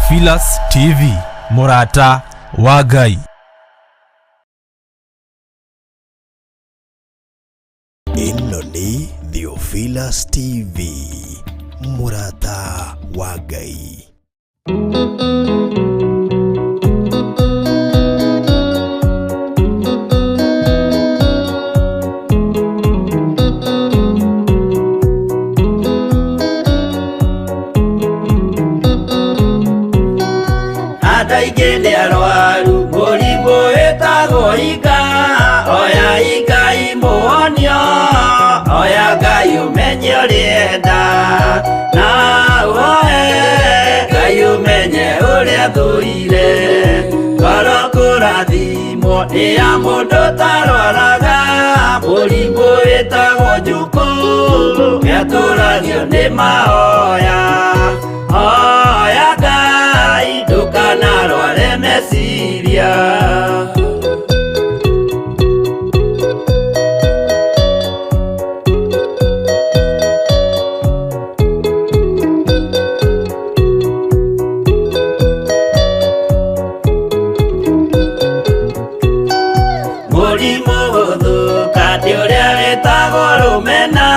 Theophilus TV, Murata wa Ngai. Ino ni Theophilus TV, Murata wa Ngai. Adaigende arwaru murimu etagwo ika, oya ika imuonio, oya Ngai umenye urienda, na uoe Ngai umenye uria thuire, ngoro kurathimwo ni ya mundu tarwaraga, murimu etagwo njuku, etũragio ni mahoya, oya Ngai ndukanarware meciria. Mũrimũ gũthuka nĩ ũrĩa wĩtagwo rũmena,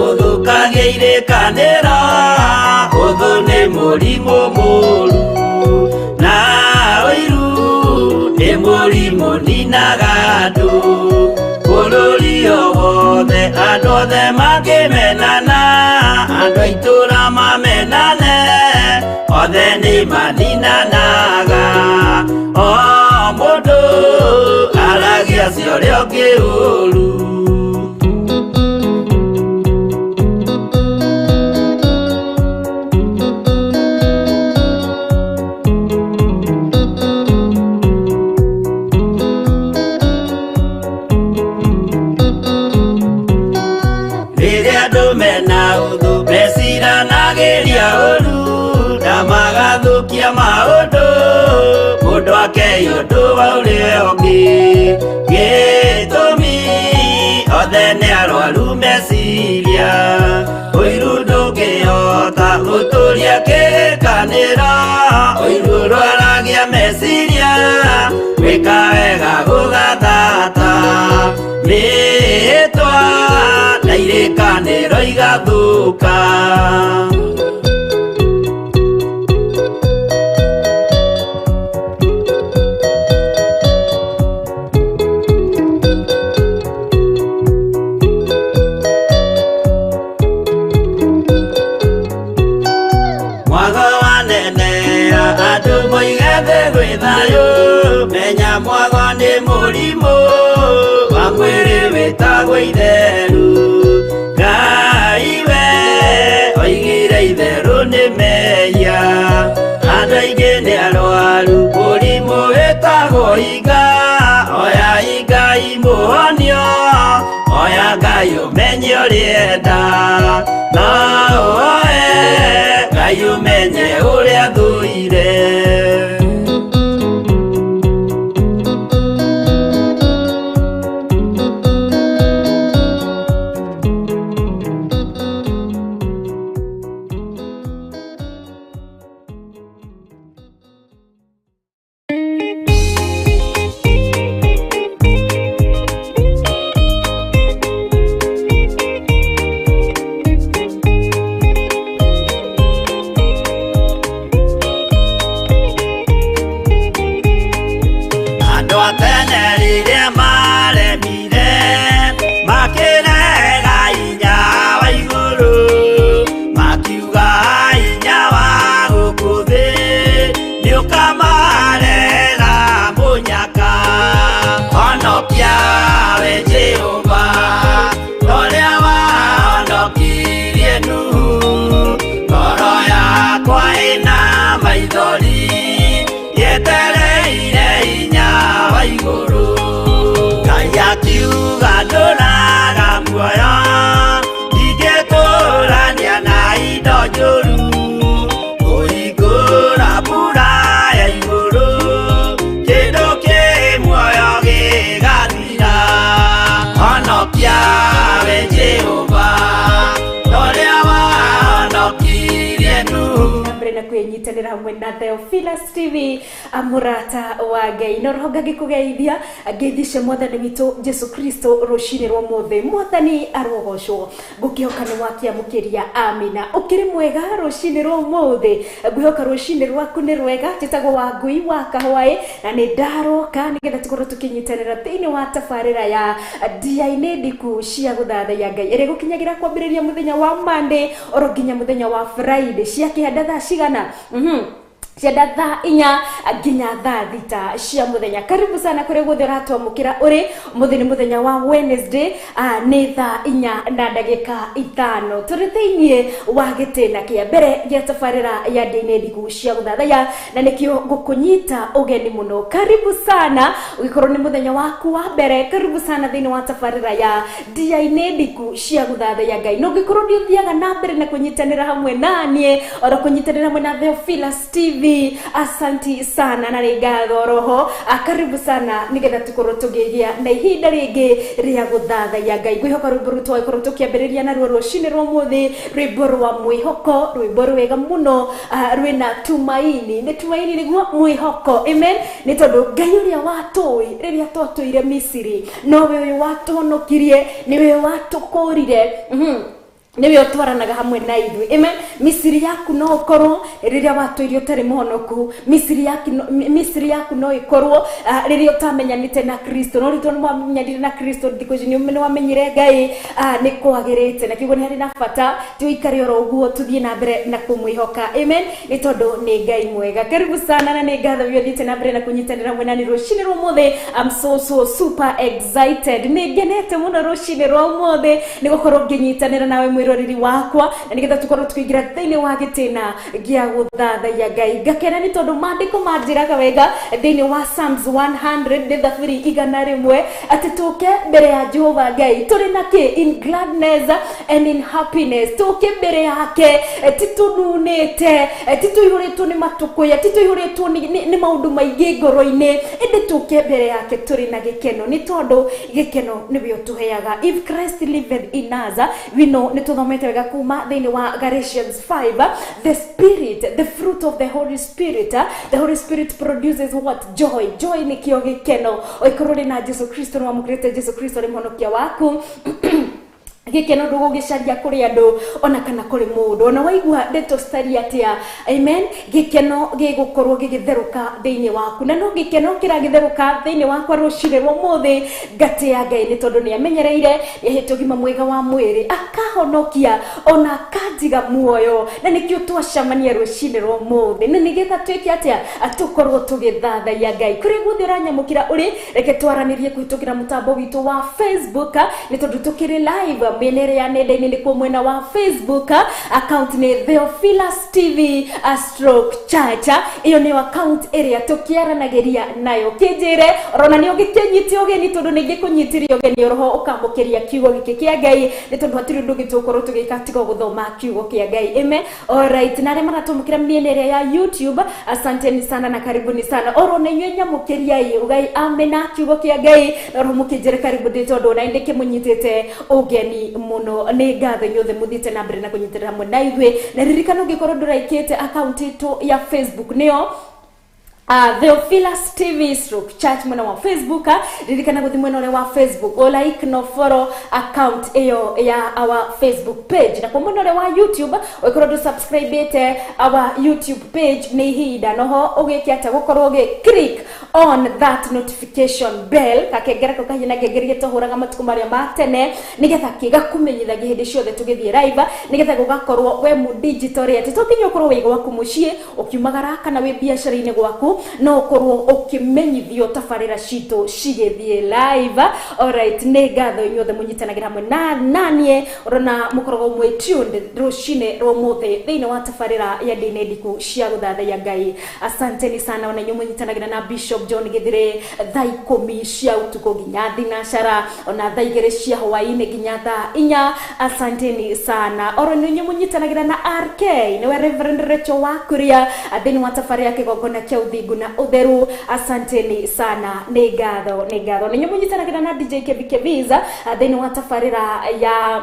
ũthukagia irĩkanĩro, ũthũ nĩ mũrimũ mũru, na ũiru nĩ mũrimũ ninaga andũ, bũrũri o wothe andũ othe mangĩmenana, andũ a itũũra mamenane, othe nĩ maninanaga, o mũndũ aragia cio ũrĩa ũngĩ ũru. Rĩrĩa andũ mena ũthũ meciranagĩria ũru, na magathũkia maũndũ, mũndũ akei ũndũ wa ũrĩa ũngĩ, gĩtũmi othe nĩ arwaru meciria, ũiru ndũngĩhota gũtũria kĩrĩkanĩro, ũiru ũrwaragia meciria, gwĩka wega gũgathata, mĩĩtwa na irĩkanĩro igathũka. Mwago wanenea andũ moigete gwĩ thayũ, menya mwago nĩ mũrimũ wa mwĩrĩ wĩtagwo itherũ, Ngai we oigire itherũ nĩ mehia, andũ aingĩ nĩ arwaru mũrimũ wĩtagwo inga, oya inga imuonio, oya Ngai umenye ũrĩenda, na uoe Ngai umenye ũrĩa thuire. na kwenyitanira hamwe na Theophilus TV murata wa Ngai no roho ngikugeithia ngeithishe mwathani witu Jesu Kristo rucini rwa mothe mwathani arogocwo ngukihoka ni wakiamukiria amina ukiri mwega rucini rwa mothe ngwihoka rucini rwaku ni rwega titagwo wa ngui wa kahwae na ni ndaroka nigetha tukorwo tukinyitanira thiini wa tafarira ya dia-ini ndiku cia guthathaiya Ngai iri gukinyagira kwambiriria muthenya wa Monday oro nginya muthenya wa Friday cia kihanda thaa cigana Ciada thaa 4 nginya thaa 6 cia muthenya. Karibu sana kuri guthi uratwamukira uri muthenya muthenya wa Wednesday ni thaa 4 na ndagika 5 turi thiini wa gitena kia mbere gia tafarira ya dia-ini ndiku cia guthathaiya na nikio gukunyita ugeni muno. Karibu sana ugikorwo ni muthenya waku wa mbere, karibu sana thiini wa tafarira ya dia-ini ndiku cia guthathaiya Ngai. No gikorwo ndi uthiaga na mbere na kunyitanira hamwe nanie ora kunyitanira hamwe na Theophilus TV. Asanti sana na ngatho roho karibu sana nigetha tukorwo tugigia na ihinda ringi ria guthathaiya Ngai. Ngwihoka rwimbo rutwa ikorwo tukiambiriria na ruo rucini rwa muthi rwimbo rwa mwihoko rwimbo rwega muno rwina tumaini ni tumaini niguo mwihoko amen ni tondu Ngai uria watui riria twatuire Misiri nowe uyu watuhonokirie niwe watukũrire niwe otwaranaga hamwe na ithuĩ amen. Misiri yaku no ukorwo riria watuirio tari muhonoku, Misiri yaku no ikorwo riria utamenyanite na Kristo no rito mwamenyanire na Kristo thikũ ici ni wamenyire Ngai ni kwagirite na kiugo ni hari na bata tuikare oro uguo tuthie na mbere na kumwihoka amen ni tondu ni Ngai mwega. Karibu sana na ni ngatho yodite na mbere na kunyitanira mwe nani rucini rwa mothe. I'm so super excited, ni ngenete muno rucini rwa mothe ni gukorwo nginyitanira nawe mwiroreri wakwa na nigetha tukorwo tukigira thiini wa gitena gia guthathaiya Ngai. Ngakena ni tondu maandiko manjiraga wega thiini wa Psalms 100 the 3 igana rimwe ati tuke mbere ya Jehova Ngai turi naki in gladness and in happiness. Tuke mbere yake titununite tituihuritwo ni matukuya tituihuritwo ni maundu maingi ngoro-ini indi tuke mbere yake turi na gikeno ni tondu gikeno nibyo tuheaga. If Christ liveth in us we know ni tuthomete wega kuma thiini wa Galatians 5 the spirit, the fruit of the Holy Spirit, the Holy Spirit produces what? Joy ni kio gikeno oikorwo na Jesu Kristo no amukirite Jesu Kristo ni mhonokia waku gikeno ndugugicaria kuri andu ona kana kuri mundu ona waigua ndeto stari atia amen. Gikeno gigukorwo gigitheruka thiini waku na no gikeno kiragitheruka thiini wakwa rucire rwa muthi ngati ya Ngai ni tondu ni amenyereire yahite ugima mwega wa mwiri akahonokia ona akajiga muoyo na nikio twacamania rucire rwa muthi ni nigetha twiki atia atukorwo tugithathaiya Ngai. Kuri guthi uranyamukira uri reke twaranirie kuhitukira mutambo witu wa Facebook ni tondu tukiri live menere ya nenda-ini ni kwa mwena wa Facebook account ni Theophilus TV stroke Church. Iyo ni account area tukiaranageria nayo kijire rona ni ogikenyiti ogeni tondu ni gikunyitiri ogeni roho ukamukiria kiugo giki kia Ngai ni tondu atiri ndu gitukorwo tugikatiga guthoma kiugo kia Ngai amen. Alright na rema natumukira menere ya YouTube asanteni sana na karibuni sana oro na nyenya mukiria Ngai amena kiugo kia Ngai roho mukijire karibu ndi tondu na indike munyitite ogeni muno ni ngatho nyothe muthite na mbere na kunyitirira hamwe na ithuĩ na ririkana ungikorwo nduraikite account itu ya Facebook niyo Theophilus TV stroke Church mwena wa Facebook. Ririkana guthi mwena wa Facebook o like no follow account iyo ya our Facebook page na kwa mwena wa YouTube ukorwo du subscribe ite our YouTube page ni hida noho ugikiata gukorwo ge click on that notification bell kakengera ko kahina gegerie tohuraga matuku maria matene nigetha kiga kumenyitha gihindi ciothe tugithie live nigetha gugakorwo we mu digital rate totinyo korwo wigo waku mucie ukiumagara kana we biashara-ini gwaku no korwo ukimenyithio tafarira cito cigithie live. Alright ni ngatho inyothe munyitanagira hamwe na nanie rona mukorwo mwe tuned rucine rwa mothe thiini wa tafarira ya dia-ini ndiku cia guthathaiya Ngai. Asanteni sana ona nyumu nyitanagira na Bishop John Githire thaa 10 cia utuko nginya thinacara ona thaa 2 cia hwaini nginya thaa 4. Asanteni sana oro nyumu nyitanagira na RK niwe Reverend Rachel Wakuria thiini wa tafarira kigongona kia uthi uthingu na utheru. Asanteni sana, nĩ ngatho nĩ nyumunyitanagira na DJ Keviza thĩinĩ wa tabarĩra ya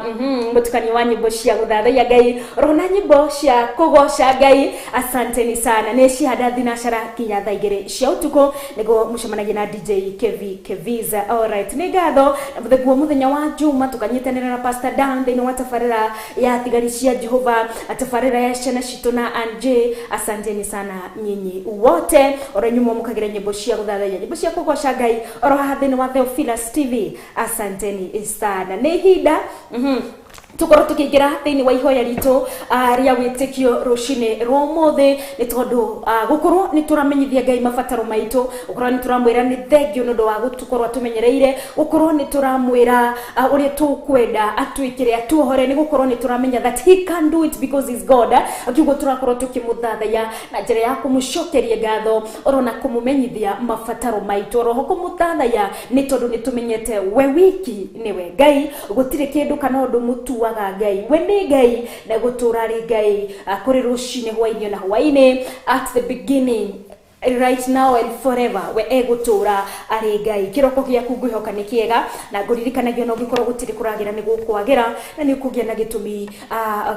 mũtukanio wa nyĩmbo cia gũthathaiya Ngai rona nyĩmbo cia kũgoca Ngai. Asanteni sana, nĩ cihanda thinacara kinya thaa 2 cia ũtukũ nĩguo mũcemanagia na DJ Keviza. Alright, nĩ ngatho na mũthenya wa Juma tukanyitanĩra na Pastor Dan thĩinĩ wa tabarĩra ya thigari cia Jehova, tabarĩra ya ciana citũ na Anje. Asanteni sana nyinyi wote ora nyumo mukagira nyimbo cia guthathaiya, nyimbo cia kugoca Ngai ora hathini wa Theophilus TV. Asanteni sana, nĩ hinda tukorwo tukiingira thiini wa ihoya ritu ria witikio rucini rwa mothe ni tondu gukorwo ni turamenyithia Ngai mabataro maitu, gukorwo ni turamwira ni thengio nundu wa gutukorwo tumenyereire, gukorwo ni turamwira uria tukwenda atwikire atuhore, ni gukorwo ni turamenya that he can do it because he's God. Akiugo turakorwo tukimuthathaiya na njira ya kumucokeria ngatho oro na kumumenyithia mabataro maitu, oro kumuthathaiya ni tondu ni tumenyete we wiki niwe Ngai, gutire kindu kana undu mutu waga Ngai, we ni Ngai na gutura ri Ngai kuri rucini hwaini na hwaini, at the beginning, right now and forever we egutura ari Ngai. Kiroko giaku ngwihoka ni kiega na nguririkanagio no gikorwo gutiri kuragira ni gukwagira na ni kugia na gitumi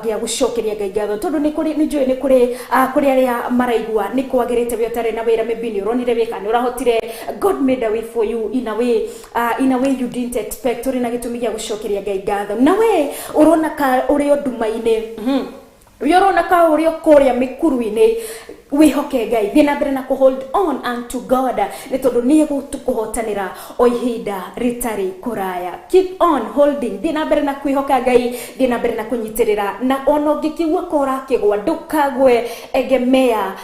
gia gucokeria Ngai ngatho tondu ni kuri njui ni kuri aria maraigua ni kwagirite we utare na wira mebini uronire wika ni urahotire. God made a way for you in a way you didn't expect. Uri na gitumi gia gucokeria Ngai ngatho na we urona ka uri ndumaine yorona ka uri kuria mikuruine wihoke Ngai, thina mbere na hold on unto God ni tondu ni gutukuhotanira o ihinda ritari kuraya. Keep on holding, thina mbere na kwihoka Ngai, thina mbere na kunyitirira na ono gikiwa kora kigwa ndukagwe, egemea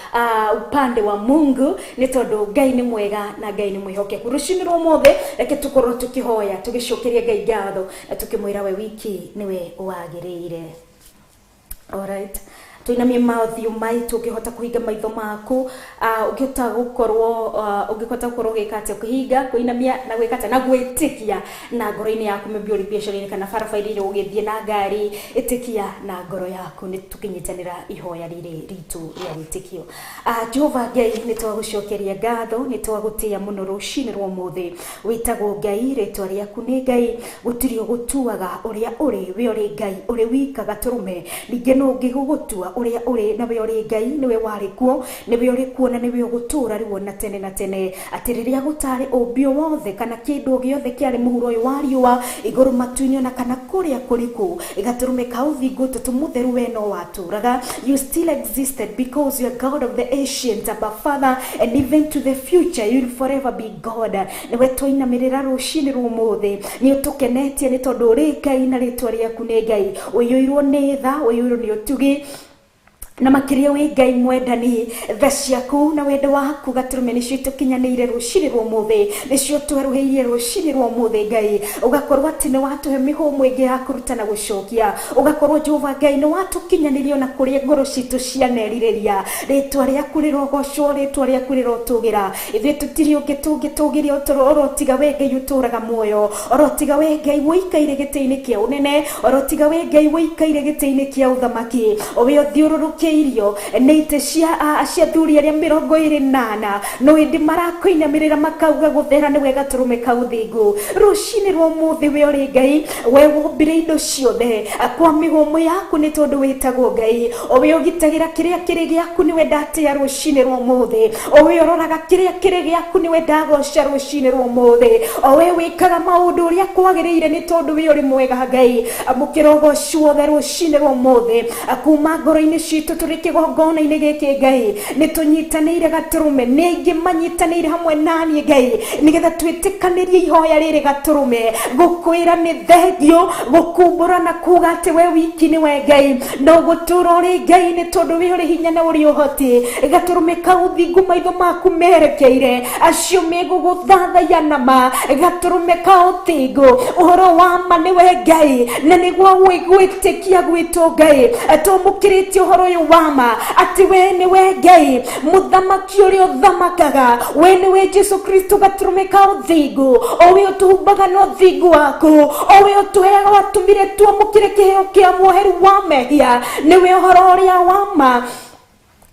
upande wa Mungu ni tondu Ngai ni mwega na Ngai ni mwihoke. Rucini rwa mothe reke tukorwo tukihoya tugicokeria Ngai ngatho na tukimwira we wiki niwe wagirire. Alright, tuinamie mauthiu maitu ukihota kuhinga maitho maku ukihota gukorwo gikate kuhinga kuinamia na gwikate na gwitikia na ngoro-ini yaku mebiori biacara-ini kana barabara iri ugithie na ngari, itikia na ngoro yaku ni tukinyitanira ihoya riri ritu ria witikio. Jehova Ngai ni twagucokeria ngatho, ni twagutia muno rucini rwa mothe. Witagwo Ngai, ritwa riaku ni Ngai, gutiri gutuaga uria uri we uri Ngai, uri wikaga turume ninge no ngigugutua uria uri na we uri Ngai, niwe wari kuo, niwe uri kuo na niwe ugutura riwo na tene na tene. Atiriria gutari umbio wothe kana kindu giothe kiari muhuro uyu wa riwa iguru matu-ini na kana kuria kuriku igaturume kauthingu tutumutheru we no waturaga. You still existed because you are God of the ancient, Abba Father, and even to the future you will forever be God. Niwe twainamirira rucini rwa mothe, ni utukenetie ni tondu uri Ngai na ritwa riaku ni Ngai. Uyoirwo ni tha, uyoirwo ni utugi na makiria we Ngai mwendani. Tha ciaku na wendo waku gaturume nicio tukinyanĩire rucini rwa mothe, nicio tweruhĩirie rucini rwa mothe Ngai. Ugakorwo ati ni watuhe mĩhũmũ ĩngĩ ya kũruta na gũcokia, ugakorwo Jehova Ngai ni watukinyanĩria na kũrĩa ngoro citũ cianerirĩria. Rĩtwa rĩaku rĩrogocwo, rĩtwa rĩaku rĩrotugira. Ithuĩ tũtirĩ ũngĩ tũngĩtũgĩria orotiga we Ngai ũtũraga muoyo, orotiga we Ngai wĩikaire gĩtĩ-inĩ kĩa ũnene, orotiga we Ngai wĩikaire gĩtĩ-inĩ kĩa ũthamaki. Owe ũthiũrũrũkĩirio neite cia thuri aria 28 no indi marakoinamirira makauga guthera ni wega turume kauthingu. Rucini rwa mothe we uri Ngai, we wombire indo ciothe kwa mĩhũmũ yaku ni tondu witagwo Ngai. Owe ũgitagira kiria kiri giaku ni we ndatia rucini rwa mothe, owe ũroraga kiria kiri giaku ni we ndagoca rucini rwa mothe. Owe wikaga maundu uria kwagĩrĩire ni tondu we uri mwega Ngai. Amukirogocwo the rucini rwa mothe kuma ngoro-ini citũ turi kigongona-ini giki Ngai, ni tunyitanĩire gaturume, ni aingi manyitanĩire hamwe nani Ngai, nigetha twĩtĩkanĩrie ihoya rĩrĩ gaturume gukwĩra ni thengio, gukumbũra na kuga ati we wiki ni we Ngai, no gutura uri Ngai ni tondu we uri hinya na uri uhoti. Gaturume kauthingu maitho maku merekeire acio meguguthathaiya nama, gaturume kauthingu uhoro wa ma ni we Ngai, na niguo gwĩtĩkia gwitũ Ngai tumũkĩrĩtie uhoro uyu wama ati we ni we Ngai muthamaki uria uthamakaga, we ni we Jesu Kristo gaturume kauthingu, owe utuhumbaga no thingu waku, owe utuheaga watumire tuamũkĩre kĩheo kĩa muoheru wa mehia, ni we uhoro uria wama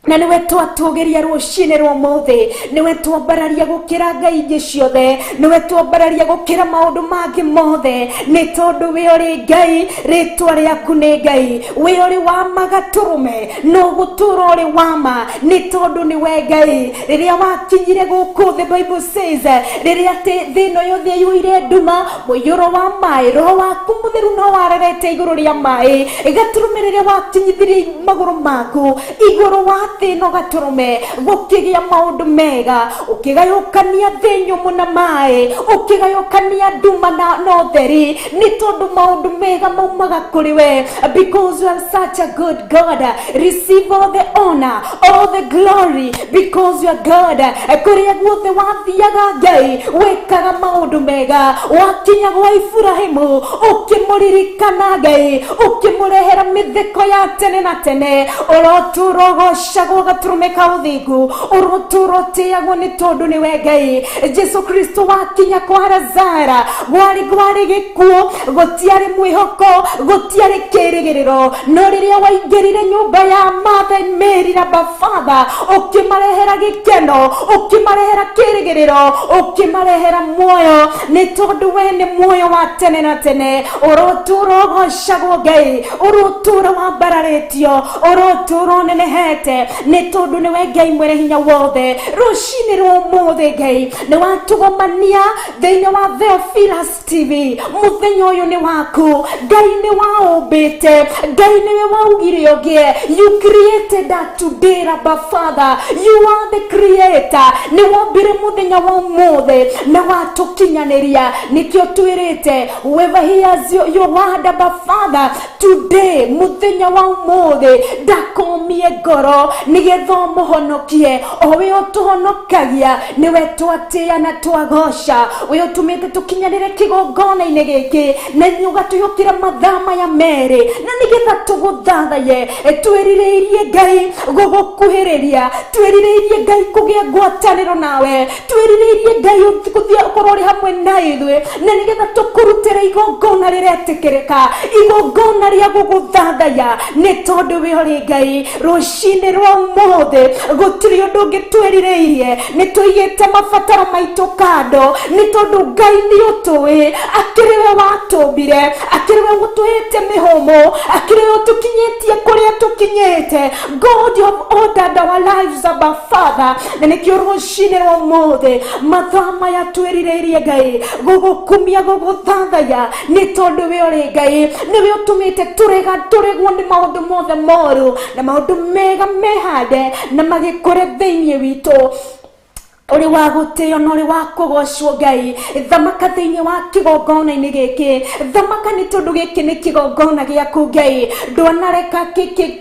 na niwe twatugeria rucine rwa mothe, niwe twambararia gukira ngai ingi ciothe, niwe twambararia gukira maundu mangi mothe, ni tondu we uri ngai, ritwa riaku ni ngai, we uri wa magaturume no gutura uri wama, ni tondu niwe ngai. Riria wakinyire guku, the Bible says, riria thino yothe yuire nduma, muiyuro wa mai, roho waku mutheru no warerete iguru ria mai, igaturume riria wakinyithirie maguru maku iguru wa thino gaturume, gukigia maundu mega, ukigayukania thinyu muna mai, ukigayukania nduma na notheri, ni tondu maundu mega maumaga kuri we, because you are such a good God. Receive all the honor, all the glory, because you are God. Kuria guothe wathiaga ngai wekaga maundu mega, wakinya gwa Ibrahimu ukimuririkana ngai, ukimurehera mitheko ya tene na tene, uroturogocagwo gaturume ka uthingu, uroturotiagwo ni tondu niwe ngai. Jesu Kristo wakinya kwa Lazara, gwari gikuo, gutiari mwihoko, gutiari kirigiriro, no riria waingirire nyumba ya Martha and Mary na Father, ukimarehera gikeno, ukimarehera kirigiriro, ukimarehera moyo, ni tondu we ni moyo wa tene na tene. Uroturogocagwo ngai, urotura wambararitio, uroturo nenehete, ni tondu niwe ngai mwene hinya wothe. Rucini rwa mothe ngai ni watugomania thiini wa Theophilus TV, muthenya uyu ni waku ngai, ni waumbite ngai, niwe waugire ugie. You created that today, Abba Father, you are the creator. Ni wambire muthenya wa mothe na watukinyaniria, nikio twirite whoever hears your word, Abba Father, today muthenya wa mothe ndakomie ngoro nigetha muhonokie, o we utuhonokagia, niwe twatia na twagoca, we utumite tukinyanire kigongona-ini giki, na ugatuyukira mathama ya mere, na nigetha tuguthathaye, twiririirie ngai gugukuhiriria, twiririirie ngai kugia ngwataniro nawe, twiririirie ngai kuthia ukorori hamwe na ithwe, na nigetha tukurutire igongona riretikirika, igongona ria guguthathaya, ni tondu we uri ngai. Rucini rwa mothe gutiri undu ngitwiririirie, ni tuigite mabataro maitu kando, ni tondu ngai ni utui, akiriwe watumbire, akiriwe gutuhite mihomo, akiriwe tukinyitie kuria tukinyite. God, you have ordered our lives, Abba Father, na nikio rucini rwa mothe mathama ya twiririirie ngai gugukumia guguthathaya, ni tondu we uri ngai, niwe utumite turegwo ni maundu mothe moru na maundu mega mehande na magikore thiini witu. Uri wa gutio no uri wa kugocwo ngai, thamaka thiini wa kigongona-ini giki, thamaka ni tondu giki ni kigongona giaku ngai, ndwanareka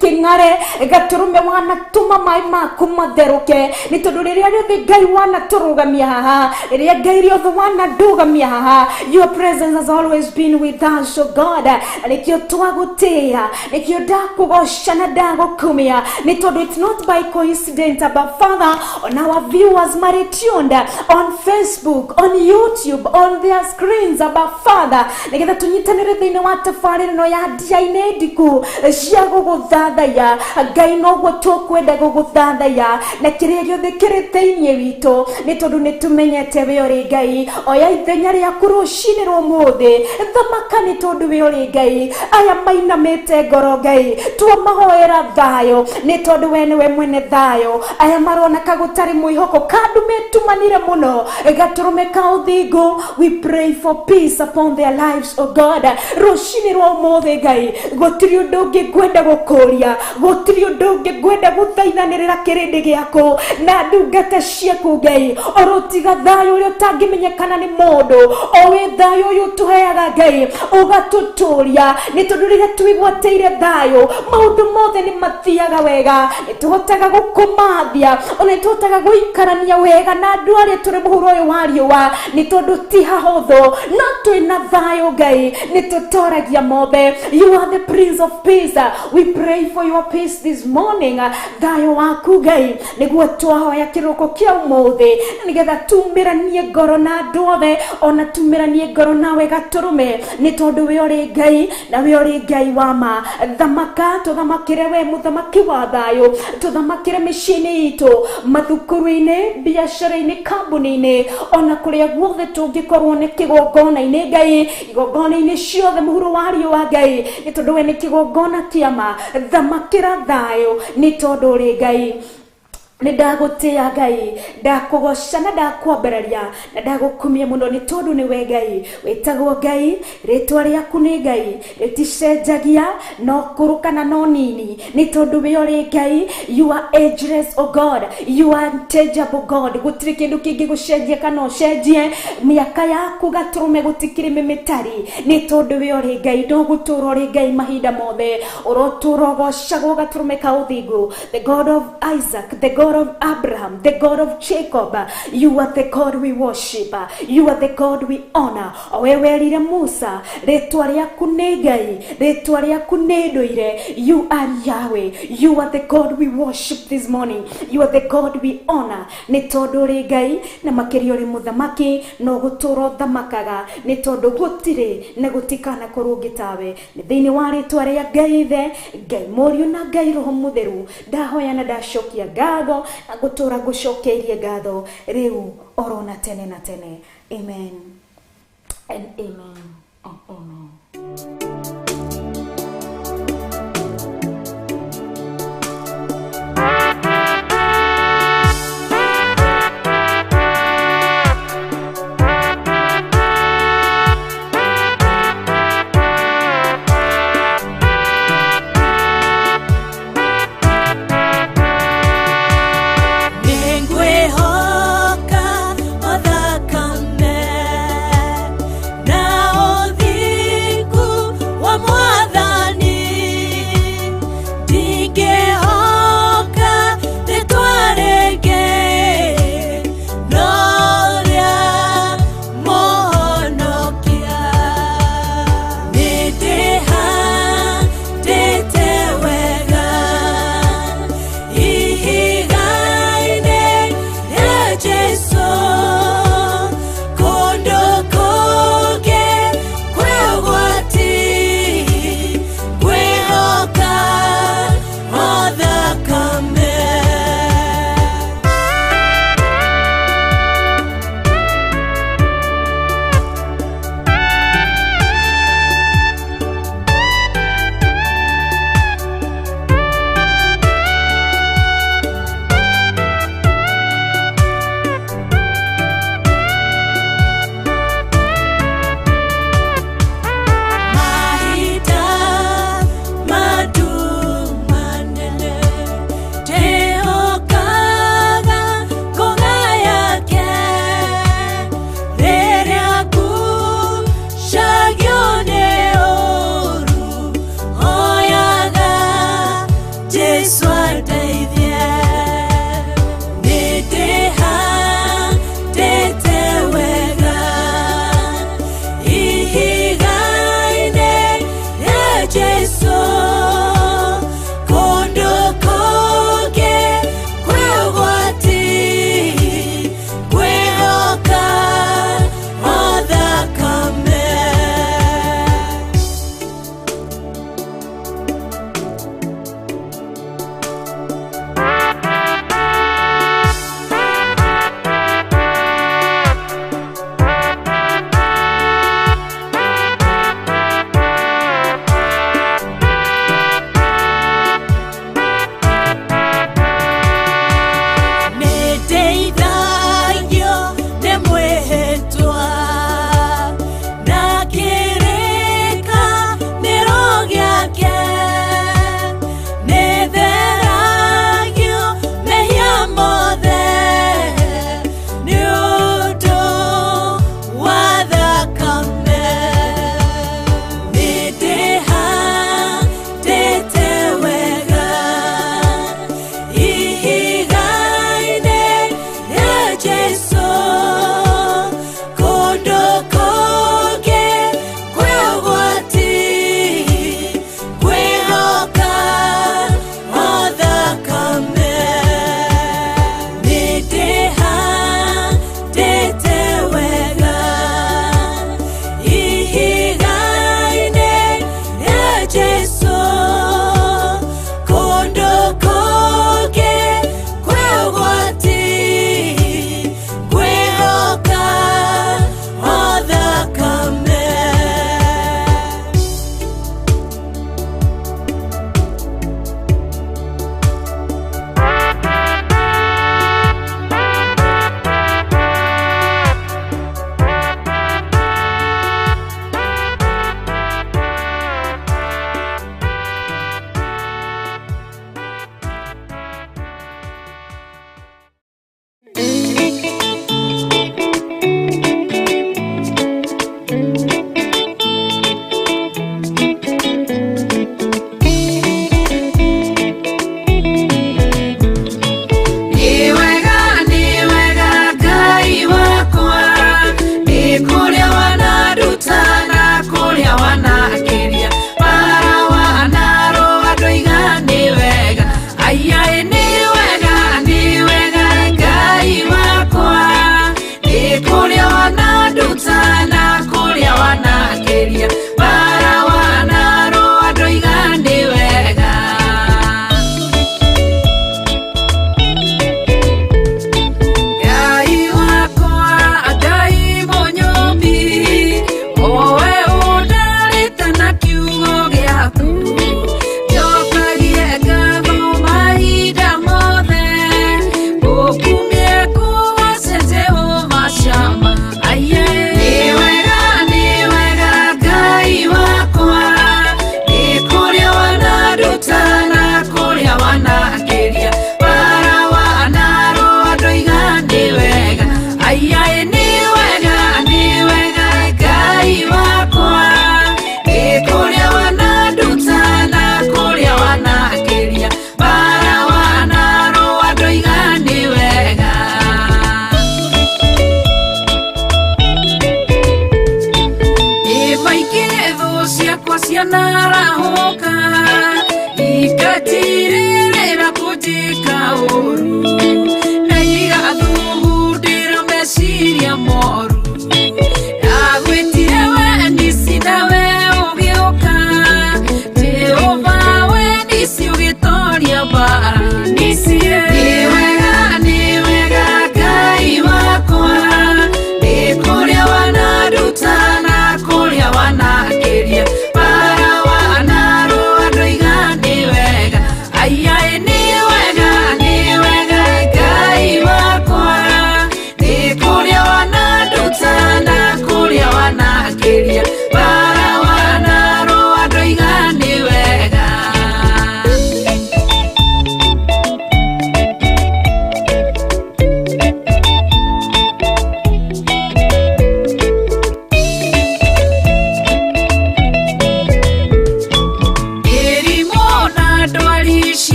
king'are, gaturume wanatuma mai maku matheruke, ni tondu riria riothe ngai wanaturugamia haha, riria ngai riothe wanandugamia haha, your presence has always been with us, oh God. Nikio twagutia, nikio ndakugoca na ndagukumia, ni tondu it's not by coincidence, Abba Father, on our viewers tuned on Facebook, on YouTube, on their screens, Abba Father, nigetha tunyitanire thiini wa tafariro ya ndiaine ndiku cia guguthathaya ngai, noguo tukwenda guguthathaya na kiria giothe kiri thiini witu, ni tondu ni tumenyete we uri ngai. Oya ithenya riaku rucini rwa mothe, thamaka ni tondu we uri ngai. Aya mainamite ngoro ngai, twamahoera thayo, ni tondu we niwe mwene thayo. Aya maroneka gutari mwihoko kandume tumanire muno, gaturume ka uthingu, we pray for peace upon their lives, oh God. Rucini rwa mothe ngai, gutiri undu ungi ngwenda gukuria, gutiri undu ungi ngwenda guthaithanirira kirindi giaku na ndungata ciaku ngai, orotiga thayo uria utangimenyekana ni mundu, o we thayo uyu tuheaga ngai ugatuturia, ni tondu riria twigwateire thayo maundu mothe ni mathiaga wega, ni tuhotaga gukumathia, ona tuhotaga guikarania we wega na andu aria turi muhuro uyu wa riua ni tondu ti hahotho no twina thayo Ngai ni tutoragia mothe. You are the Prince of Peace. We pray for your peace this morning. Thayo waku Ngai niguo twahoya kiroko kia umuthi nigetha tumiranie ngoro na andu othe ona tumiranie ngoro nawe gaturume ni tondu we uri Ngai na we uri Ngai wa ma. Thamaka tuthamakire we muthamaki wa thayo, tuthamakire micini itu, mathukuru-ini, biacara-ini, kambuni-ini, ona kuria guothe tungikorwo ni kigongona-ini Ngai, igongona-ini ciothe muhuro wa riua Ngai ni tondu we ni kigongona kia ma. Thamakira thayo ni tondu uri Ngai. Nidagutia Ngai, ndakugoca na ndakwambararia na ndagukumia muno ni tondu ni we Ngai. Wetagwo Ngai, ritwa riaku ni Ngai, riticenjagia no kurukana no nini ni tondu we uri Ngai. You are ageless, oh God, you are unchangeable God. Gutiri kindu kingi gucenjia kana ucenjie miaka yaku gaturume gutikiri mimitari ni tondu we uri Ngai. Ndo gutura uri Ngai mahinda mothe, urotura ugocagwo gaturume ka uthingu. The God of Isaac, the God of Abraham, the God of Jacob, you are the God we worship, you are the God we honor. Wewe erire Musa, ritwa riaku ni Ngai, ritwa riaku ni nduire. You are Yahweh, you are the God we worship this morning, you are the God we honor. Ni tondu uri Ngai na makiri uri muthamaki no guturo thamakaga ni tondu gutire na gutikana kurungitawe. Ni thiini wa ritwa ria Ngai Ithe, Ngai Muriu na Ngai Roho Mutheru, ndahoya na ndacokia ngatho na gutura gucokeirie ngatho riu orona tene na tene. Amen and amen and amen.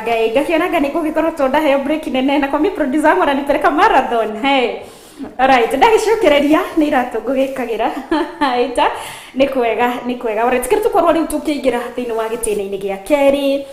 Ngai gakiona niko gikorwo tonda he break nene na kwa mi producer ngora nipeleka marathon hey alright ndagicokereria ni iratu ngugikagira ita ni kwega alright kiri tukorwo riu tukiingira thiini wa gitini-ini gia keri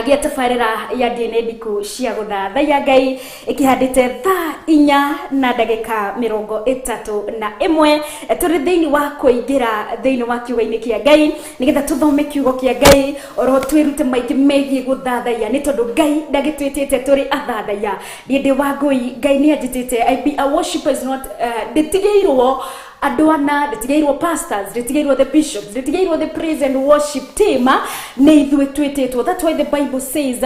gia tafarira ya dienediku cia guthathaiya Ngai ikihandite thaa 4:31 turi thiini wa kuingira thiini wa kiugo-ini kia Ngai nigetha tuthome kiugo kia Ngai oro twirute maingi megie guthathaiya ni tondu Ngai ndagitwitite turi athathaiya ndi wa ngui Ngai ni ajitite a worshipper is not detigeirwo adwana detigeirwo pastors detigeirwo the bishops detigeirwo the praise and worship team ne ithwe twetetwo. That's why the Bible says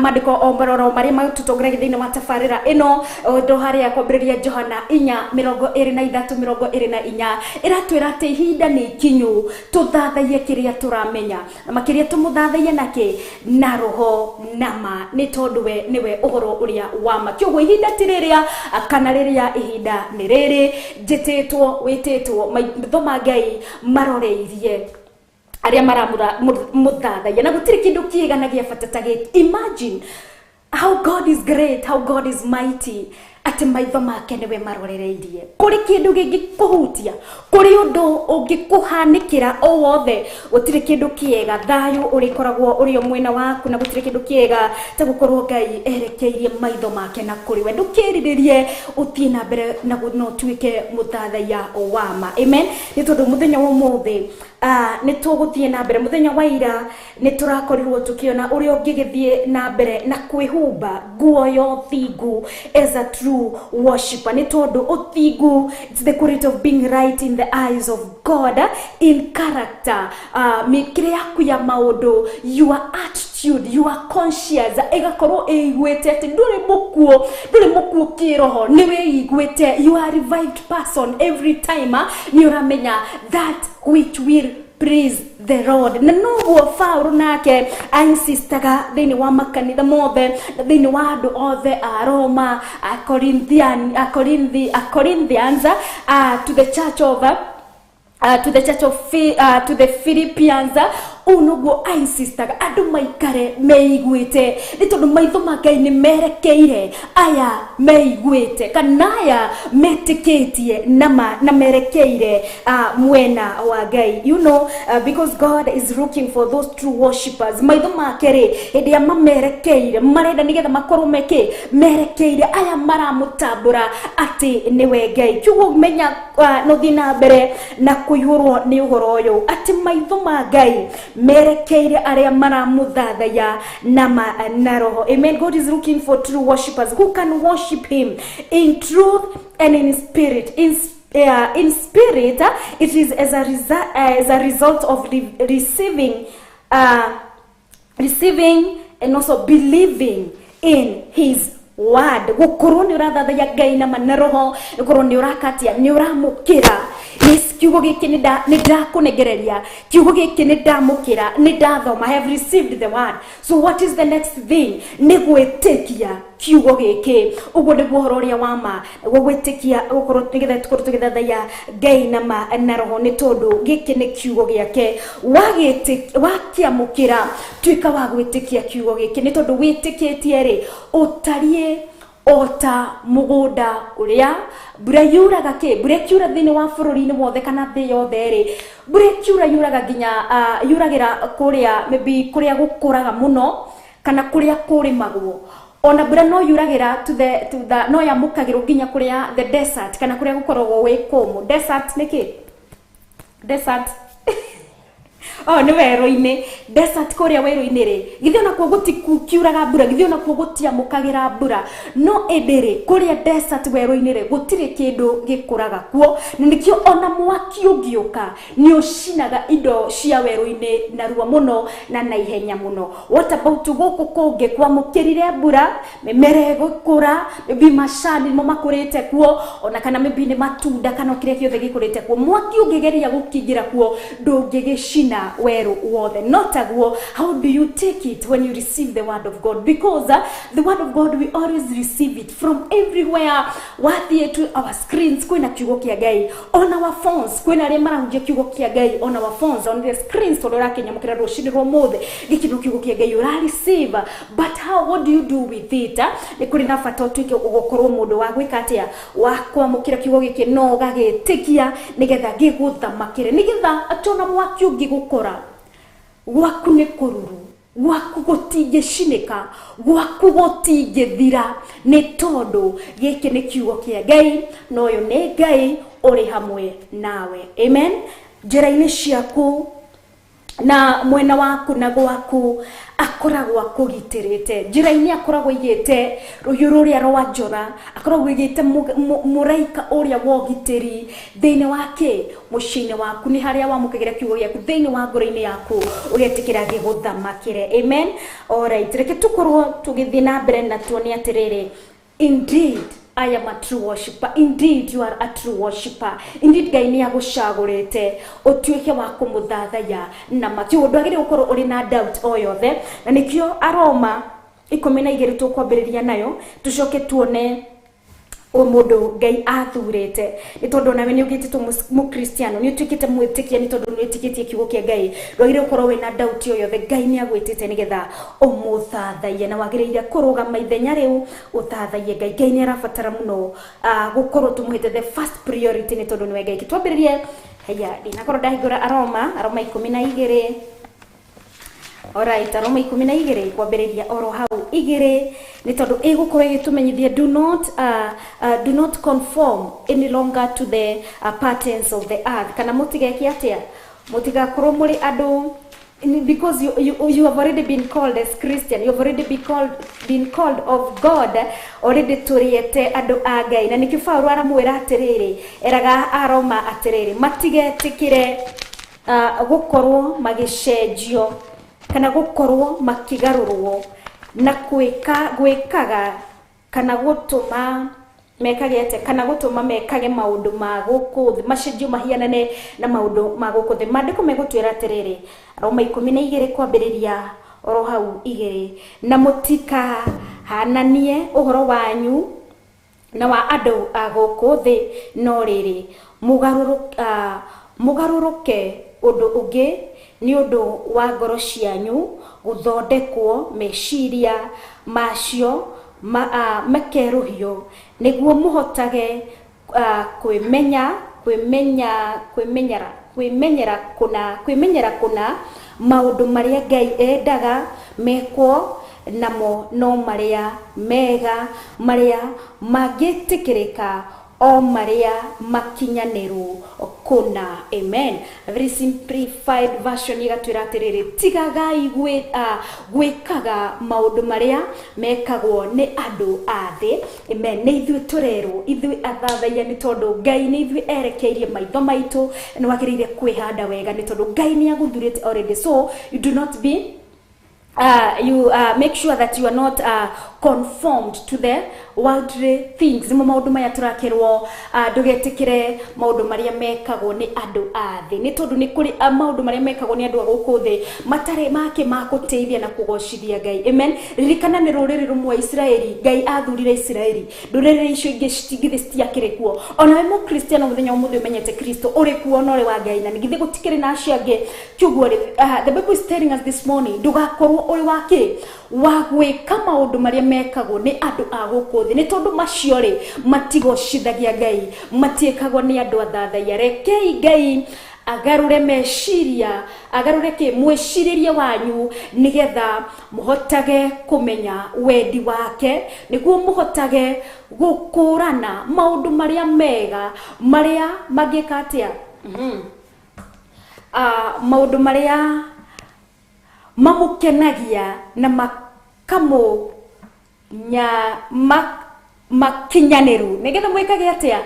madiko ombaroro mari matutongoragia thiini wa tafarira ino ndo haria kwambiriria Johana 4:23-24 iratwira ati ihinda ni kinyu tuthathaiye kiria turamenya na makiria tumuthathaiye nake na roho nama ni tondu we niwe uhoro uria wama kyogo ihinda tiriria kana riria ihinda ni riri jitetwo witetwo maitho ma Ngai maroreirie aria maramura muthathaiya na gutiri kindu kiiganagia fatatage. Imagine how God is great, how God is mighty. Ati maitho make niwe marorereirie kuri kindu gingikuhutia kuri undu ungikuhanikira o wothe gutiri kindu kiega thayu urikoragwo uri mwena waku na gutiri kindu kiega ta gukorwo Ngai erekeirie maitho make na kuri we ndukiririe uthie na mbere na no twike muthathaiya wama. Amen. Ni tondu muthenya wa muthi ni tuguthie na mbere muthenya wa ira ni turakorirwo tukiona uri ungigithie na mbere na kwihumba nguo yo thingu as a true worshiper ni tondu uthingu it's the quality of being right in the eyes of God in character mikire yaku ya maundu your attitude your conscience igakorwo igwete ati nduri mukuo kiroho niwe igwete you are a revived person every time ni uramenya that which will praise the Lord. Na nuguo Paulo nake ainsistaga thiini wa makanitha mothe thiini wa andu othe a Roma a Corinthians to the church of to the Philippians unuguo ainsistaga andu maikare meigwite ni tondu maitho ma Ngai ni merekeire aya meigwite kana aya metiketie na merekeire mwena wa Ngai. You know because God is looking for those true worshippers. Maitho make ri hindi mamerekeire marenda nigetha makorwo merekeire aya maramutambura ati niwe Ngai. Kiugo menya no thina mbere na kuyurwo ni uhoro uyu ati maitho ma Ngai merekeire aria maramuthathaiya na roho. Amen. God is looking for true worshippers who can worship him in truth and in spirit. In spirit it is as a result of receiving and also believing in his word. Gukorwo ni urathathaiya Ngai na roho gukorwo ni urakatia ni uramukira kiugo giki ni ndakunegereria kiugo giki ni ndamukira ni ndathoma I have received the word. So what is the next thing? Ni gwitikia kiugo giki ugo ni guhoro ria wama gwitikia gukorwo tugithathaiya Ngai na roho ni tondu giki ni kiugo giake wakiamukira twika wa gwitikia kiugo giki ni tondu witikitie ri utarie ota mugunda uria mbura yuraga mbura kiura thini wa bururi-ini wothe kana thi yothe ri mbura kiura yuraga nginya yuragira kuria maybe kuria gukuraga muno kana kuria kurimagwo. Ona mbura no yuragira to the no yamukagirwo nginya kuria the desert kana kuria gukoragwo wi kumu. Desert niki desert ni werũ-inĩ. Desert kuria werũ-inĩ ri githĩ ona kuo gutikiuraga mbura, githĩ ona kuo gutiamukagira mbura, no endere kuria desert werũ-inĩ ri gutire kindu gikuraga kuo. Na nikio ona mwaki ungiuka ni ucinaga indo cia werũ-inĩ narua muno na naihenya muno. What about guku kungi kwamukirire mbura, mimera gukura, maybe macani mo makurite kuo, ona kana maybe ni matunda kana kire kiothe gikurite kuo. Mwaki ungigeria gukingira kuo ndungigicina weru wothe. Notaguo, how do you take it when you receive the word of God? Because the word of God, we always receive it from everywhere. Wathie to our screens kwina kiugo kia Ngai, on our phones kwina ria marahunjia kiugo kia Ngai, on our phones, on the screens tondora kinyamukira rucini rwa mothe gikino kiugo kia Ngai ura receive. But how, what do you do with it? Ni kuri na bata utuike ugukorwo mundu wa gwika atia wa kwamukira kiugo giki no gagitikia nigetha giguthamakire, nigetha atona mwaki ungi gukora gwaku ni kururu, gwaku gutingicinika, gwaku gutingithira, ni tondu giki ni kiugo kia Ngai, no yo ni Ngai uri hamwe nawe. Amen. Njira-ini ciaku na mwena waku na gwaku akoragwo akugitirite. Njira-ini akoragwo igite ruhiu ruria rwa njora, akoragwo igite muraika uria wogitiri thiini wake mucini waku, ni haria wamukagira kiugo giaku thiini wa ngoro-ini yaku ugetikira giguthamakire. Amen. Alright, reke tukorwo tugithii na mbere na tuone atiriri, indeed I am a true worshipper. Indeed, you are a true worshipper. Indeed, Ngai ni agucagurite utuike wa kumuthathaya na makio ndwagire gukorwo uri na doubt o yothe. Na nikio Aroma 12 tukwambiriria nayo tucoke tuone mundu Ngai athurite. Ni tondu nawe ni ugititwo mukristiano, ni utuikite mwitikia, ni tondu ni utikitie kiugo kia Ngai ndwagire gukorwo wina doubt o yothe. Ngai ni agwitite nigetha umuthathaie na wagiriire kurugama ithenya riu uthathaie Ngai. Ngai ni arabatara muno gukorwo tumuhite the first priority, ni tondu ni Ngai. Kitwambiririe haya ndinakorwo ndahingura Aroma 12. Alright, Aroma 12 kwambiriria oro hau 2 ni tondu igukorwo igitumenyithia do not conform any longer to the patterns of the earth. Kana mutigeki atia mutigakorwo muri andu, because you have already been called as Christian, you have already been called of God, already turiete andu a Ngai. Na nikio Paulo aramwira atiriri, eraga Aroma atiriri, matigetikire gukorwo magicenjio kana gukorwo makigarurwo na gwikaga kana gutuma mekagete kana gutuma mekage maundu ma guku macenjio mahianane na maundu ma guku thi. Mandiko megutwira atiriri, Roma 12 kwambiriria oro hau 2, na mutika hananie uhoro wanyu na wa andu a guku thi, no riri mugaruruke undu ungi ni undu wa ngoro cianyu guthondekwo meciria macio makeruhio niguo muhotage kwimenyera kuna maundu maria Ngai endaga mekwo namo, no maria mega maria magitikirika o maria makinyaniru kuna. Amen. A very simplified version igatwira atiriri, tigagai gwikaga maundu maria mekagwo ni andu athi. Amen. Ni ithui turero, ithui athathaia ni tondu Ngai ni ithui erekeirie maitho maitu, ni wagiriire kwihanda wega ni tondu Ngai ni aguthurite already. So you do not be make sure that you are not conformed to the worldly things. Mo maundu maya turakirwo ndugetikire maundu maria mekagwo ni andu athi, ni tondu ni kuri maundu maria mekagwo ni andu a guku thi matare make makuteithia na kugocithia Ngai. Amen. Ririkana ni ruriri rumwe Israeli, Ngai athurire Israeli, nduriri icio ingi citingithi citiakire kuo. Ona we mukristiano muthenya umuthe umenyete Kristo uri kuo no ri wa Ngai, na ngithi gutikire na acio angi. Kiugo the Bible is telling us this morning, ndugakorwo uri wake wagwika maundu maria mekagwo ni andu a guku thi ni tondu macio ri matigocithagia Ngai matiekagwo ni andu athathaiya rekei Ngai agarure meciria agarure mweciriria wanyu nigetha muhotage kumenya wendi wake niguo muhotage gukurana maundu maria mega maria magika atia maundu maria mamukenagia na makamu makinyaniru nigetha mwikage atia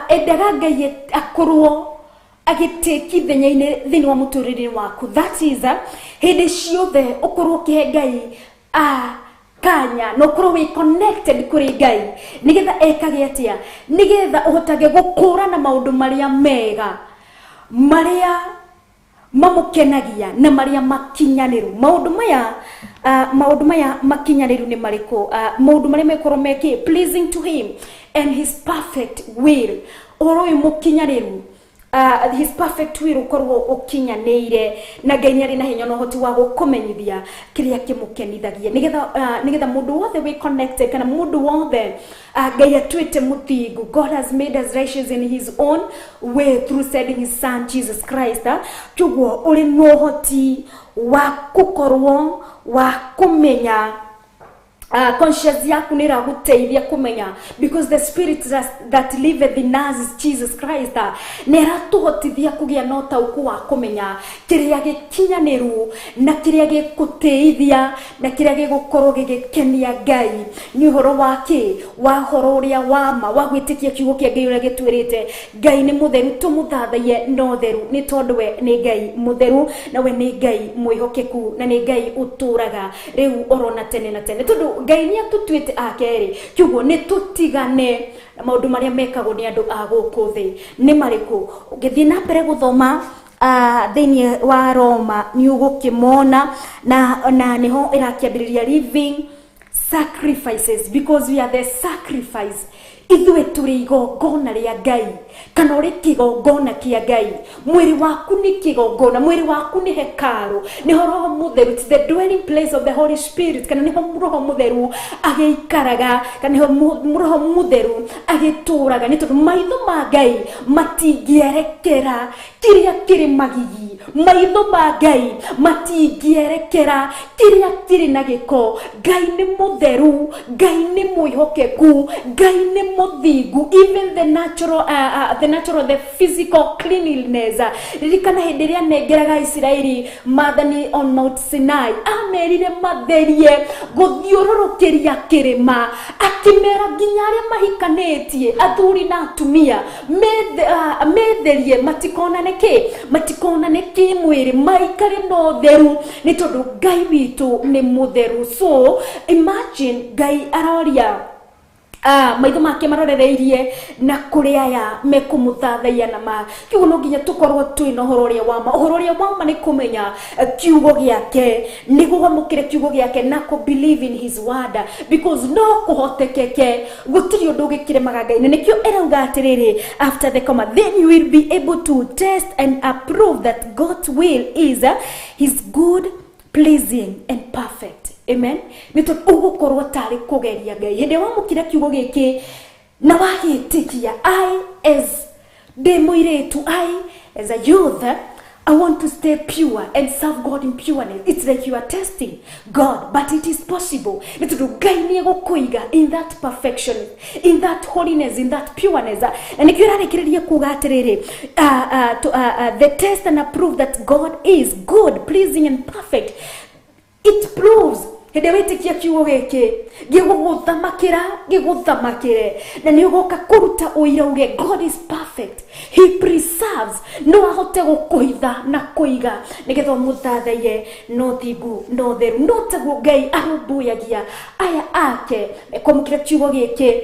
endaga Ngai akorwo agitekithenya-ini thini wa muturire waku. That is hindi ciothe ukorwo kihe Ngai kanya no korwo we connected kuri Ngai nigetha ekage atia nigetha uhotage gukurana maundu maria mega maria mamukenagia na maria makinyaniru. Maundu maya makinyaniru ni mariko maundu maria mekorwo meki pleasing to him and his perfect will. Oro mukinyaniru his perfect will ukorwo ukinyaneire na Ngai ari na hinya no hoti wa gukumenyithia kiria kimukenithagia nigetha mundu wothe we connected kana mundu wothe Ngai atwite muthingu. God has made us righteous in his own way through sending his son Jesus Christ. Kugwo uri no hoti wa kukorwo wa kumenya conscience yaku nira guteithia kumenya because the spirit that liveth in us is Jesus Christ. Nera tuhotithia kugia nota uku wa kumenya kiria gikinyaniru na kiria gikuteithia na kiria gigukorwo gigikenia Ngai ni horo wake wa horo uria wama wa gwitikia kiugo kia Ngai uria gitwirite Ngai ni mutheru tumuthathaie no theru ni tondu we ni Ngai mutheru na we ni Ngai mwihokeku na ni Ngai uturaga riu orona tene na tene tondu Ngai ni atutwite akeri kiguo ni tutigane na maundu maria mekagwo ni andu a guku thi ni mariku ugithi na mbere guthoma thini wa Roma ni ugukimona na niho irakiambiriria living sacrifices because we are the sacrifice. Ithuĩ tũrĩ igongona rĩa Ngai kana ũrĩ kĩgongona kĩa Ngai. Mwĩrĩ waku nĩ kĩgongona, mwĩrĩ waku nĩ hekalu, nĩho Roho Mũtheru, it's the dwelling place of the Holy Spirit, kana nĩho Roho Mũtheru agĩikaraga, kana nĩho Roho Mũtheru agĩtũraga. Nĩ tondũ maitho ma Ngai matingĩerekera kĩrĩa kĩrĩ magigi, maitho ma Ngai matingĩerekera kĩrĩa kĩrĩ na gĩko. Ngai nĩ mũtheru, Ngai nĩ mwĩhokeku, Ngai nĩ muthingu. Even the physical cleanliness ririkana hindi iria nengeraga Israeli mathani on Mount Sinai amerire matherie guthiururukiria kirima akimera nginya aria mahikanetie athuri na atumia metherie matikonane kimwiri maikare no theru ni tondu Ngai witu ni mutheru. So imagine Ngai aroria maitho make marorereirie na kuri aya mekumuthathaia na ma kiugo no nginya tukorwo twina uhoro uria wama ni kumenya kiugo giake niguo gwamukire kiugo giake na ku believe in his word because no kuhotekeke gutiri undu gikiremaga Ngai nikio erauga atiriri after the comma then you will be able to test and approve that God's will is his good, pleasing and perfect. Amen. Nito ugukorwo tari kugeria Ngai hinde wa mukira kiugo giki na wagitikia I as demoiretu I as a youth I want to stay pure and serve God in pureness. It's like you are testing God, but it is possible. Nito Ngai ni gukuiga in that perfection, in that holiness, in that pureness. Na nikirarekereria kuga atiriri the test and approve that God is good, pleasing and perfect. It proves hede wetikia kiugo giki giguthamakire na ni ugoka kuruta uira uge God is perfect, he preserves no ahote gukuitha na kuiga nigetha muthathaie no thigu no theru no tagu Ngai arumbuyagia aya ake komukira kiugo giki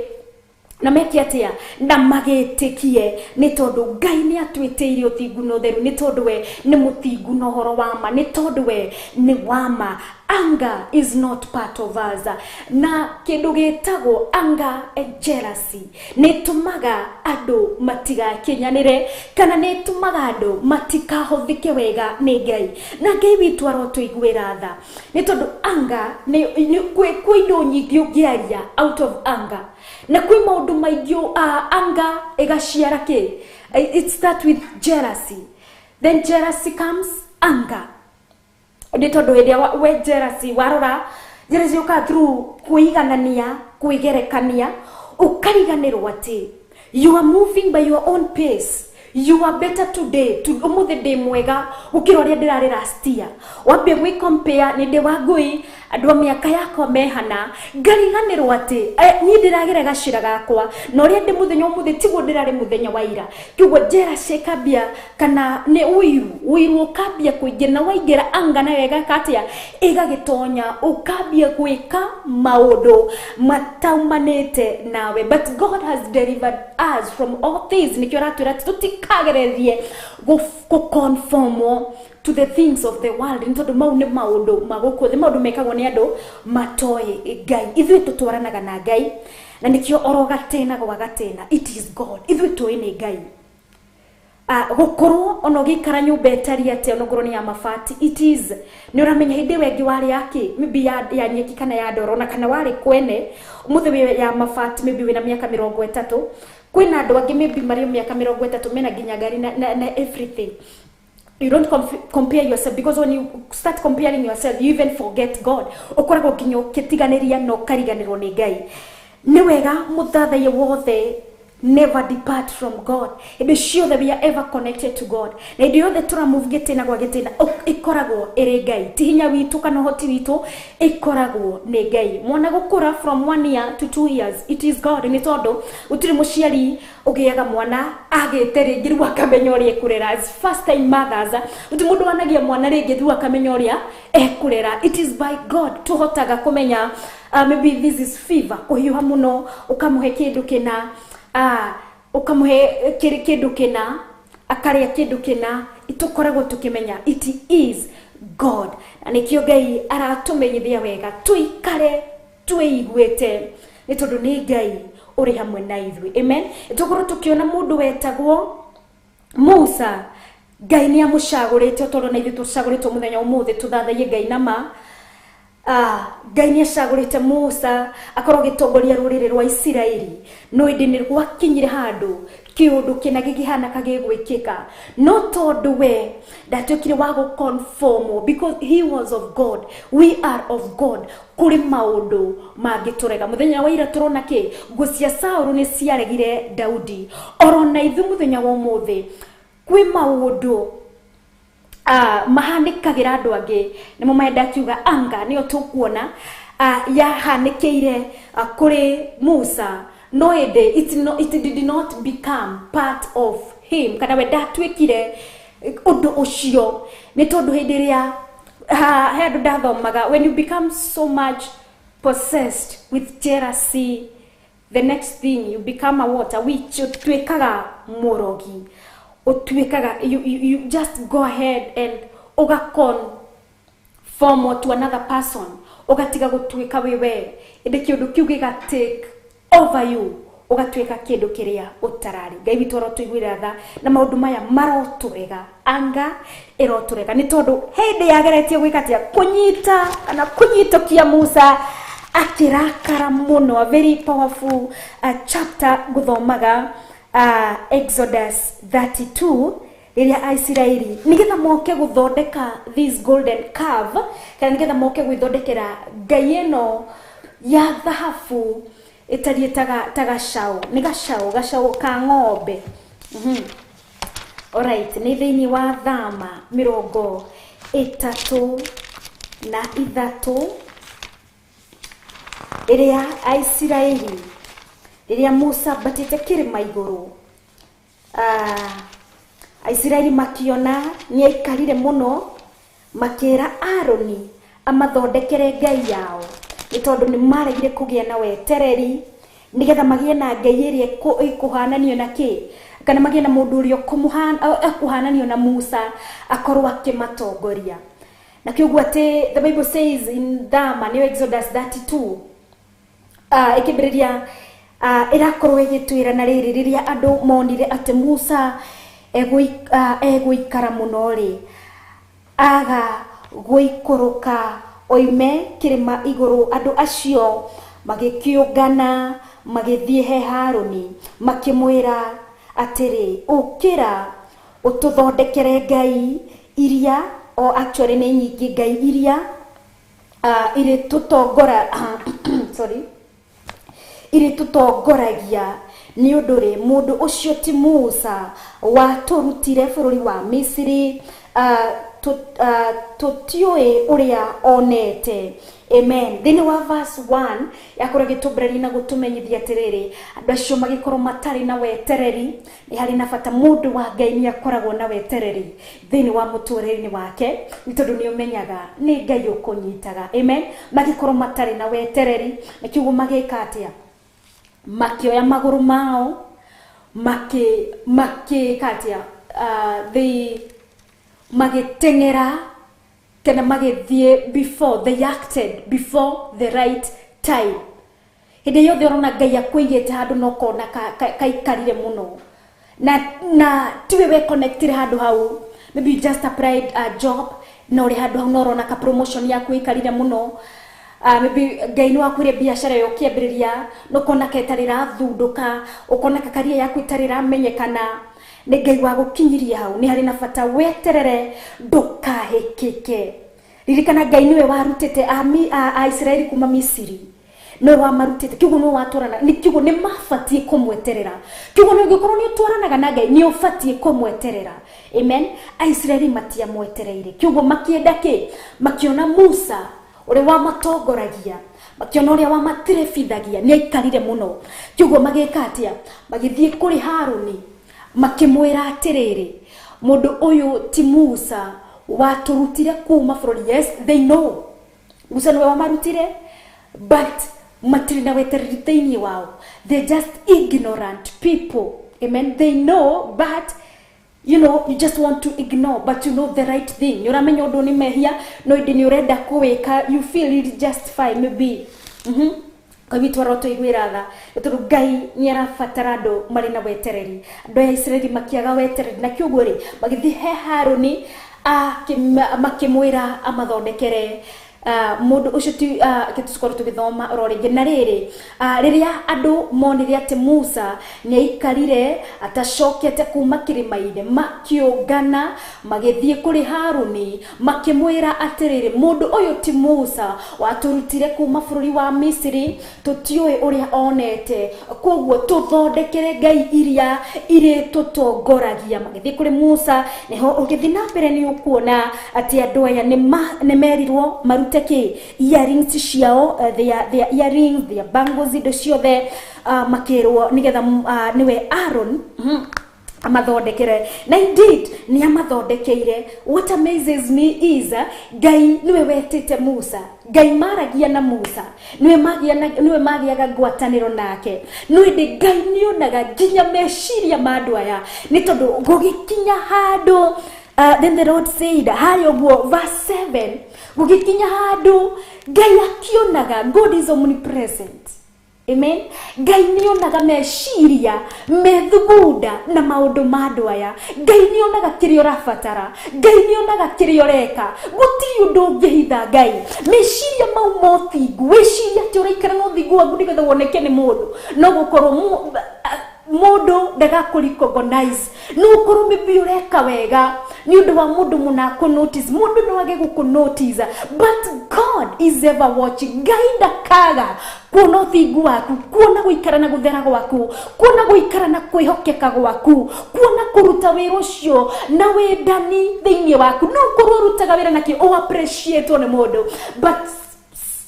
na mekiatia na magetikie ni tondu Ngai ni atwitiirie uthingu no theru ni tondu we ni muthingu no horo wama ni tondu we ni wama anger is not part of us. Na kindu gitagwo anger and jealousy nitumaga andu matiga kinyanire kana nitumaga andu matikahothike wega ni Ngai. Na Ngai witu arotuiguira tha ni tondu anger ni kwi indo nyingi ungiaria out of anger, na kwi maundu maingi anger igaciara ki. It starts with jealousy, then jealousy comes anger. Ni tondu hende we jealousy warora jealousy uka through kuiganania kuigerekania ukariganirwo ati you are moving by your own pace. You are better today to umuthe day mwega ukiroria ndirari last year wambe gwi compare ni ndi wangui andu a miaka yako mehana ngariganirwo ati ni ndiragire gacira gakwa no ria ndi muthenya umuthe tiguo ndirari muthenya wa ira kiguo njera cekambia kana ni uiru ukambia kuingira na waingira anga na wega katia igagitonya ukambia gwika maundu mataumanite nawe. But God has delivered us from all things. Nikyo ratwira tutikagererie go conform to the things of the world. Ntondu mau ni maundu maguko the maundu mekagwo ni andu matoe Ngai. Ithuĩ tutwaranaga na Ngai na nikyo orogatena gwagatena. It is God. Ithuĩ tuĩ ni Ngai. Gukorwo ono gikara nyumba etari ate onogoro ni ya mafati. It is ni uramenya hindi wengi wari yake maybe ya nyeki kana ya ndoro na kana wari kwene umuthe ya mafati maybe wina miaka 30. Kwina andu angi maybe mari miaka 30 mena ginya gari na everything. You don't compare yourself, because when you start comparing yourself you even forget God. Okoragwo ginyo ketiganiria no kariganirwo ni Ngai. Ni wega muthathaye wothe never depart from God. It is sure that we are ever connected to God. Na ndio the tura move getena gwa getena ikoragwo ere Ngai. Tihinya witu kana hoti witu ikoragwo ni Ngai. Mwana gukura from 1 year to 2 years, it is God. Ni tondu utiri muciari ugiaga mwana agete ringi riu akamenya uria kurera. As first time mothers uti mundu wanagia mwana ringi riu akamenya uria kurera. It is by God tuhotaga kumenya maybe this is fever uhiuha muno ukamuhe kindu kina ukamuhe kindu kina akaria kindu kina itukoragwo tukimenya it is God. Na nikyo Ngai aratumenyithia wega tuikare tuiguite ni tondu ni Ngai uri hamwe na ithui. Amen. Itugoro tukiona mundu wetagwo Musa, Ngai ni amucagurite tondu na ithui tucaguritwo muthenya umuthi tuthathaie Ngai nama. Ngai ni acagurite Musa akorwo gitongoria ruriri rwa Isiraeli no indi ni rwakinyire handu kiundu kina gigihana kagigwikika no tondu we ndatwikire wa go conform because he was of God, we are of God. Kuri maundu magiturega muthenya wa ira turona ki gucia Saulu ni ciaregire Daudi orona ithu muthenya wa umuthi kwi maundu mahanikagira andu angi nimo maenda kiuga anga niyo tukuona yahanikeire kuri Musa no it did not become part of him kana we ndatwikire undu ucio ni tondu hindi ria handu ndathomaga when you become so much possessed with jealousy, the next thing you become a witch. Utwikaga murogi, utwikaga you just go ahead and conform to another person, ugatiga gutwika wewe indi kindu kiu giga take over you, ugatwika kindu kiria utarari. Ngai witu arotuiguira tha na maundu maya maroturega anga iroturega ni tondu hindi yageretie gwikatia kunyita kana kunyitokia Musa akirakara muno. A very powerful chapter guthomaga Exodus 32 iria Israeli nigetha moke guthondeka this golden calf kana nigetha moke gwithondekera ngai eno ya dhahabu itarietaga tagacao ni gacao ka ng'ombe. Alright, ni thiini wa Thama 33 iria Israeli iria Musa batite kirima iguru Israeli makiona ni aikarire muno makira Aroni amathondekere ngai yao ni tondu ni maregire kugia na wetereri nigetha magie na ngai iria ikuhananio na ki kana magie na mundu urio kuhananio na Musa akorwo akimatongoria. na kĩoguo atĩ the Bible says in Dhama nĩ Exodus 32 ikĩmbĩrĩria irakorwo igĩtwĩra na rĩrĩ rĩrĩa andũ monire atĩ Musa egũikara mũno rĩ aga gũikũrũka oime kĩrĩma igũrũ andũ acio magĩkĩũngana magĩthiĩ he Harũni makĩmwĩra atĩrĩ ũkĩra ũtũthondekere ngai iria actually nĩ nyingĩ ngai iria irĩ tũtongora irĩ tũtongoragia nĩ ũndũ rĩ mũndũ ũcio ti Musa watũrutire bũrũri wa Misiri tũtiũĩ ũrĩa onete. Amen. Thĩinĩ wa verse 1 yakorwo gĩtũmbĩrĩria na gũtũmenyithia atĩrĩrĩ andũ acio magĩkorwo matarĩ na wetereri nĩ harĩ na bata mũndũ wa Ngai nĩ akoragwo na wetereri thĩinĩ wa mũtũrĩre-inĩ wake nĩ tondũ nĩ ũmenyaga nĩ Ngai ũkũnyitaga. Amen. Magĩkorwo matarĩ na wetereri na kiugo magĩka atĩa makĩoya magũrũ mao makĩkatia magĩteng'era kana magĩthiĩ they acted before the right time. Hĩndĩ yothe ũrona Ngai akwĩigĩte handũ no kona kaikarire mũno na tiwe we connectire handũ hau, maybe you just applied a job no ri handũ hau no ũrona ka promotion yaku ikarire mũno. Maybe Ngai nĩ wakwĩre biacara yo kĩambĩrĩria no kona ketarĩ rathundũka ũkona karia yaku itarĩ ramenyekana nĩ Ngai wa gũkinyiria hau nĩ harĩ na bata weterere ndũkahĩkĩke. Ririkana Ngai niwe warutĩte a Israeli kuma Misiri no wamarutĩte kiugo no watwarana nĩ kiugo nĩ mabatie kũmweterera kiugo nĩ ũngĩkorwo nĩ ũtwaranaga na Ngai nĩ ũbatie kũmweterera. Amen. A Israeli matiamwetereire kiugo makĩenda kĩ makĩona Musa ũrĩa wamatongoragia makĩona ũrĩa wamaterebithagia nĩ aikarire mũno kiugo magĩka atĩa magĩthiĩ kũrĩ Harũni makĩmwĩra atĩrĩrĩ mũndũ ũyũ ti Musa watũrutire kuma bũrũri. Yes, they know Musa nĩwe wamarutire but matirĩ na wetereri thĩinĩ wao. They're just ignorant people. Amen. They know but you know you just want to ignore but you know the right thing. Nĩũramenya ũndũ nĩ mehia no ĩndĩ nĩ ũrenda kũwĩka you feel it just fine maybe Kawitwara tũiguĩra tha tondũ Ngai nĩ arabatara andũ marĩ na wetereri. Andũ a Israeli makĩaga wetereri na kiugo rĩ magĩthiĩ he Harũni makĩmwĩra amathondekere mũndũ ũcio ti gĩtũkorwo tũgĩthoma oro rĩngĩ na rĩrĩa andũ monire atĩ Musa nĩ aikarire atacokete kuma kĩrĩma-inĩ makĩũngana magĩthiĩ kũrĩ Harũni makĩmwĩra atĩrĩrĩ mũndũ ũyũ ti Musa watũrutire kuma bũrũri wa Misiri tũtiũĩ ũrĩa onete koguo tũthondekere ngai iria irĩ tũtongoragia. Magĩthiĩ kũrĩ Musa neho ũgĩthiĩ na mbere nĩ ũkuona atĩ andũ aya nĩ merirwo marute earrings ciao their earrings their bangles indo ciothe makĩrwo nigetha niwe Aaron amathondekere na indeed ni amathondekeire. What amazes me is Ngai niwe wetĩte Musa, Ngai maragia na Musa niwe magiaga ngwatanĩro nake no ĩndĩ Ngai nĩonaga nginya meciria ma andũ aya nĩ tondũ gũgĩkinya handũ then the Lord said harĩ ũguo verse 7 gũgĩkinya handũ Ngai akĩonaga God is omnipresent. Amen. Ngai nĩonaga meciria methugunda na maũndũ ma andũ aya. Ngai nĩonaga kĩrĩa ũrabatara, Ngai nĩonaga kĩrĩa ũreka. Gũtirĩ ũndũ ũngĩhitha Ngai. Meciria mau mothingu wĩciria atĩ ũraikara na ũthingu waku nĩgetha woneke nĩ mũndũ no gũkorwo mũndũ ndagakũrecognize no ũkorwo maybe ũreka wega nĩ ũndũ wa mũndũ mũna kũnotice mũndũ no age gũkũnotice but God is ever watching. Ngai ndakaga kuona ũthingu waku, kuona gũikara na gũthera gwaku, kuona gũikara na kwĩhokeka gwaku, kuona kũruta wĩra ũcio na wendani thĩinĩ waku. No ũkorwo ũrutaga wĩra nakĩ o appreciate nĩ mũndũ but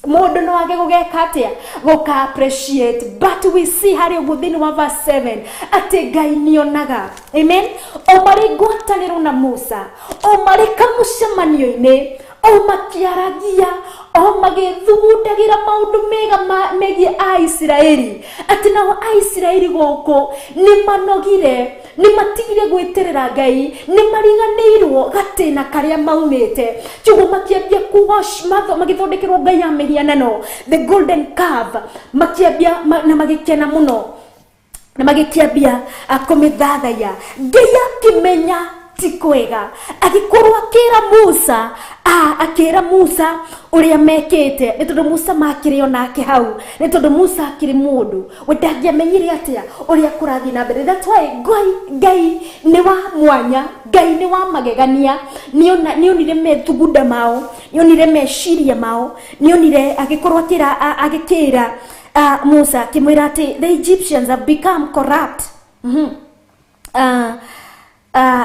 mũndũ no age gũgeka atĩa gũka appreciate but we see harĩ ũguo thĩinĩ wa verse 7 atĩ Ngai nĩonaga. Amen. O marĩ ngwatanĩro na Musa o marĩ kamũcemanio-inĩ o makĩaragia o magĩthugundagĩra maũndũ mega megiĩ a Isiraeli atĩ nao a Isiraeli gũkũ nĩ manogire ni matigire gweterera Ngai ni mariganirwo gatena karia maumite chugo makiambia kuwash matho magithondekerwo Ngai ya mihianano the golden calf makiambia na magikena muno na magikiambia akomithathaya Ngai akimenya tikwega agikorwa akira Musa uria mekete ni tondu Musa makirio nake hau ni tondu Musa akiri mundu wedagia menyire atia uria kurathi na mbere. That's why Ngai ni wa mwanya, Ngai ni wa magegania, nionire methuguda mao, nionire meciria mao, nionire agikorwa agikira Musa kimwira ati the Egyptians have become corrupt.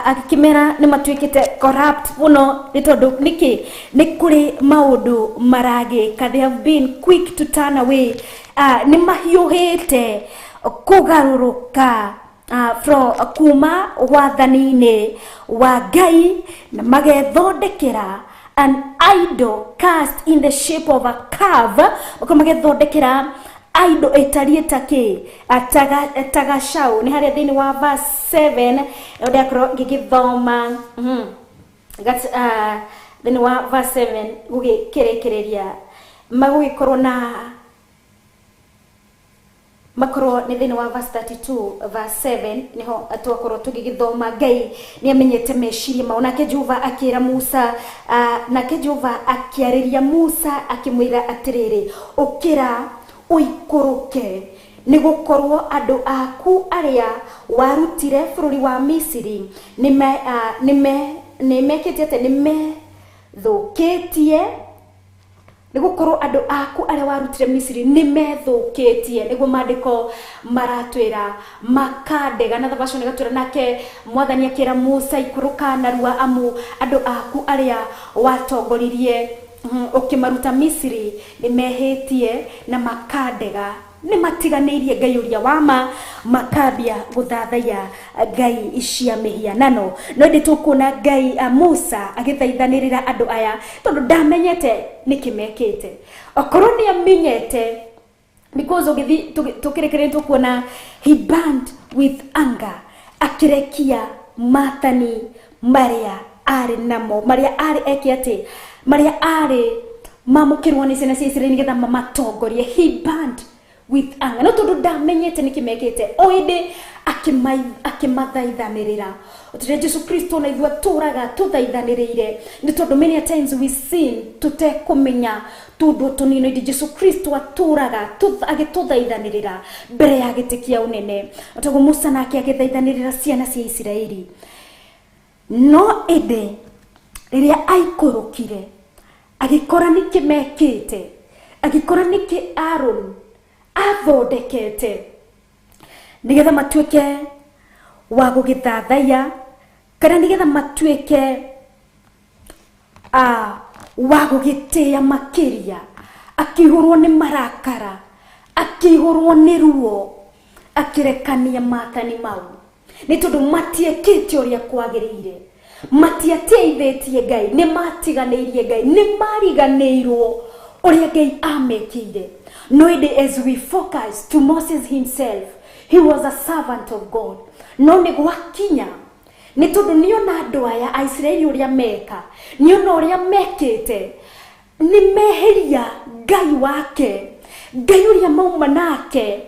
Akimera ni matuikite corrupt muno ni tondu niki ni kuri maundu marage they have been quick to turn away ni mahiuhite kugaruruka from kuma wathanine wa Ngai na magethondekera an idol cast in the shape of a calf magethondekera idol etarieta ke ataga shau ni haria thini wa verse 7 ndio akro gigithoma thini wa verse 7 gugikirekereria magugikorwo na makoro ni thini wa verse 32 verse 7 niho atwakorwo tugigithoma Ngai ni amenyete meciria mao nake Jehova akira Musa nake Jehova akiariria Musa akimwira atiriri ukira uikuruke nigukorwo andu aku aria warutire bururi wa Misiri nimekete ate nimethukitie nigukorwo andu aku aria warutire Misiri nimethukitie niguo mandiko maratwira makandega na thabasho nigatwira nake mwathani akira Musa ikuruka narua amu andu aku aria watongoririe ukimaruta Misiri nimehetie na makandega ni matiganirie Ngai uria wama makabia guthathaya Ngai cia mihianano no nditukuona Ngai Musa agithaithanirira andu aya tondu ndamenyete nikimekete okorwo ni amenyete because tukirekerere tukuona he burned with anger akirekia mathani maria ari namo maria ari ekiate maria ari mamukirwo ni ciana cia Israeli nigetha mamatongorie he burned with anger no tondu ndamenyete nikimekete oinde akimathaithanirira utire Jesu Kristo na ithua turaga tuthaithanirire ni tondu many times we sin tutekumenya tundu tunino indi Jesu Kristo aturaga agituthaithanirira mbere ya gitikia unene otago Musa nake agithaithanirira ciana cia Israeli no ende riria aikurukire agikora nikimekete agikora niki Aaron athondekete nigetha matuike wa gugithathaya kana nigetha matuike wa gugitia makiria akihurwo ni marakara akihurwo ni ruo akirekania mathani mau ni tondu matiekete uria kwagirire matiateithitie Ngai ni matiganeirie Ngai ni mariganeirwo uria Ngai amekire no as we focus to Moses himself he was a servant of God no ni gwakinya ni tondu niona andu aya Israeli uria meka niona uria mekete ni meheria Ngai wake Ngai uria mauma nake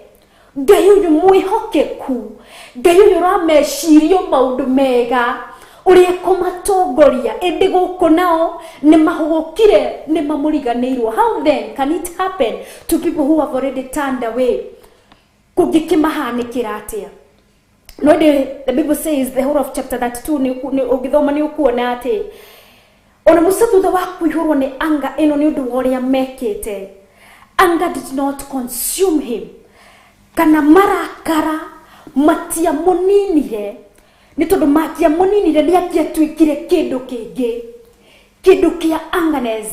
Ngai uyu mwihokeku Ngai uyu ramecirio maundu mega uria kumatongoria indi guku nao ni mahugukire ni mamuriganeirwo how then can it happen to people who have already turned away kugikimahanikira atia no the Bible says the whole of chapter 32 ni ugithoma ni ukuona ati ona Musa thutha wa kuihurwo ni anga ino ni undu uria mekete anger did not consume him kana marakara matia muninire ni tondu matia muninire ni atiatwikire kindu kingi kindu kia angerness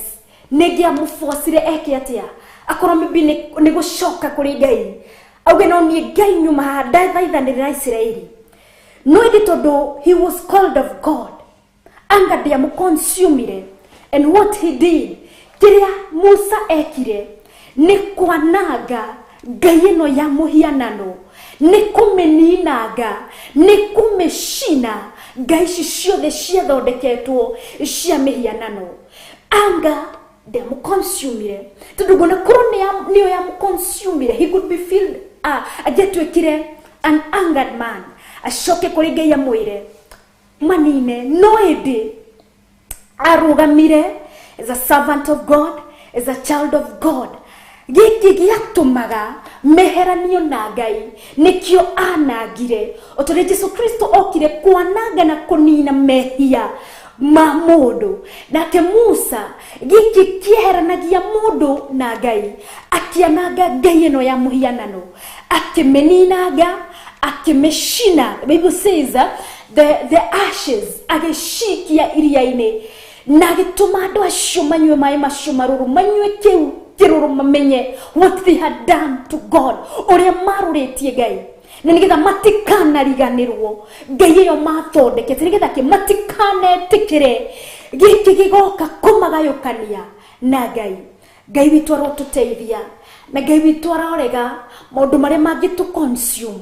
negia mufosire eke atia akoro mibi ni gushoka kuri Ngai auge no ni Ngai nyuma ndathaithanirira Israeli no ndi tondu he was called of God anger dia mukonsumire and what he did kiria Musa ekire ni kwananga Ngai no ya muhianano nĩ kũmĩninanga, nĩ kũmĩcina ngai ici ciothe ciathondeketwo cia mĩhianano. Anger ndĩamũconsumire, tondũ ngona korwo nĩyo yamũconsumire, he could be filled agĩtuĩkire an angered man, acoke kũrĩ Ngai amwĩre manine. No ĩndĩ arũgamire as a servant of God, as a child of God. Gĩkĩ gĩatũmaga meheranio na Ngai, nĩkĩo anangire. O tondũ Jesu Kristo okire kwananga na kũnina mehia ma mũndũ, nake Musa gĩkĩ kĩeheranagia mũndũ na Ngai, akĩananga Ngai ĩno ya mũhianano, akĩmĩninanga, akĩmĩcina. The Bible says the ashes agĩcikia iria-inĩ, na agĩtũma andũ acio manyue maĩ macio marũrũ, manyue kĩu kĩrũrũ, mamenye what they had done to God, ũrĩa marũrĩtie Ngai, na nĩgetha matikanariganĩrwo Ngai ĩyo mathondekete, nĩgetha matikanetĩkĩre gĩkĩ gĩgoka kũmagayũkania na Ngai. Ngai witũ arotũteithia, na Ngai witũ arorega maũndũ marĩa mangĩtũ-consume,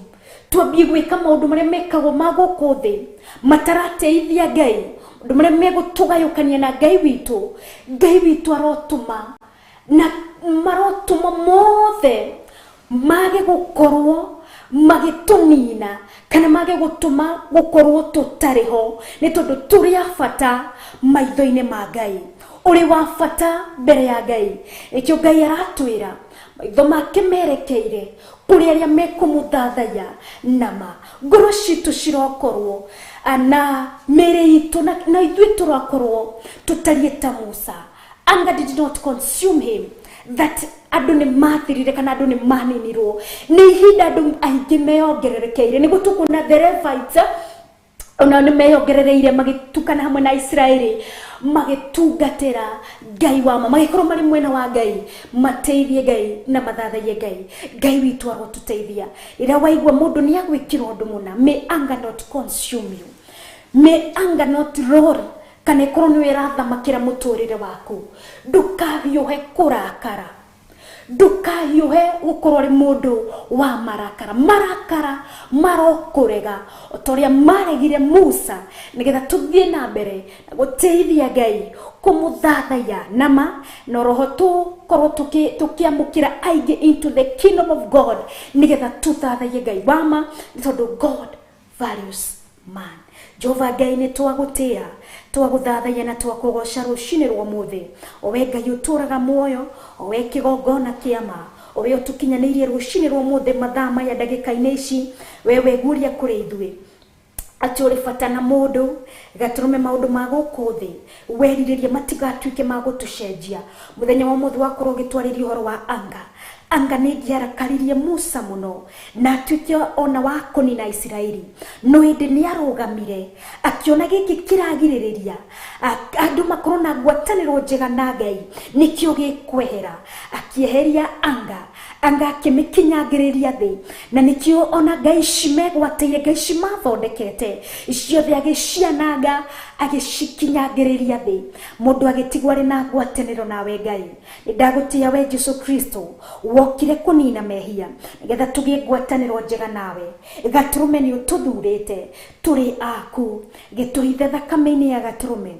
twambie gwĩka maũndũ marĩa mekagwo ma gũkũ thĩ matarateithia Ngai, maũndũ marĩa megũtũgayũkania na Ngai witũ. Ngai witũ arotũma, na marotũma mothe mage gũkorwo magĩtũnina, kana mage gũtũma gũkorwo tũtarĩ ho, nĩ tondũ tũrĩ a bata maitho-inĩ ma Ngai, ũrĩ wa bata mbere ya Ngai. Nĩkĩo Ngai aratwĩra maitho make merekeire kũrĩ arĩa mekũmũthathaiya nama. Ngoro citũ cirokorwo na mĩĩrĩ itũ na ithuĩ tũrakorwo tũtariĩ ta Musa. Anger did not consume him, that andũ nĩ mathirire kana andũ nĩ maninirwo. Nĩ ihinda andũ aingĩ meyongererekeire, nĩguo tũkuona the Levites ona nĩ meyongerereire magĩtukana hamwe na Isiraeli, magĩtungatĩra Ngai wao, magĩkorwo marĩ mwena wa Ngai, mateithie Ngai na mathathaiye Ngai. Ngai witũ arotũteithia. Rĩrĩa waigua mũndũ nĩ agwĩkĩra ũndũ mũna, may anger not consume you, may anger not roar, kana ĩkorwo nĩ ĩrathamakĩra mũtũrĩre waku. Ndũkahiũhe kũrakara, ndũkahiũhe gũkorwo arĩ mũndũ wa marakara. Marakara marokũrega o ta ũrĩa maregire Musa, nĩgetha tũthiĩ na mbere na gũteithia Ngai, kũmũthathaiya nama, na roho tũkorwo tũkĩamũkĩra aingĩ into the kingdom of God, nĩgetha tũthathaiye Ngai wama, nĩ tondũ God values man. Jehova Ngai nĩ twagũtĩa, twagũthathaiya na twakũgoca rũcinĩ rwa mũthĩ. Owe Ngai ũtũraga muoyo, owe kĩgongona kĩa ma, owe ũtũkinyanĩirie rũcinĩ rwa mũthĩ mathaa maya ndagĩka-inĩ ici, wewe guũria kũrĩ ithuĩ atĩ ũrĩ bata na mũndũ, gatũrũme maũndũ ma gũkũ thĩ, werirĩrie matigatuĩke ma gũtũcenjia. Mũthenya wa mũthĩ wakorwo ũgĩtwarĩria ũhoro wa anga. Anga nĩ ngĩarakaririe Musa mũno, na atuĩke ona wa kũnina Isiraeli. No hĩndĩ nĩ arũgamire, akĩona gĩkĩ kĩragirĩrĩria andũ makorwo na ngwatanĩro njega na Ngai, nĩkĩo gĩkwehera. Akĩeheria anga akĩmĩkinyangĩrĩria thĩ, na nĩkĩo ona Ngai ici megwatĩire, Ngai ici mathondekete ciothe agĩciananga, agĩcikinyangĩrĩria thĩ. Mũndũ agĩtigwo arĩ na ngwatanĩro nawe Ngai. Nĩ ndagũtĩĩa we Jesu Kristo, wokire kũnina mehia, nĩgetha tũgĩe ngwatanĩro njega nawe. Gatũrũme nĩ ũtũthurĩte, tũrĩ aku. Gĩtũhithe thakame-inĩ ya gatũrũme,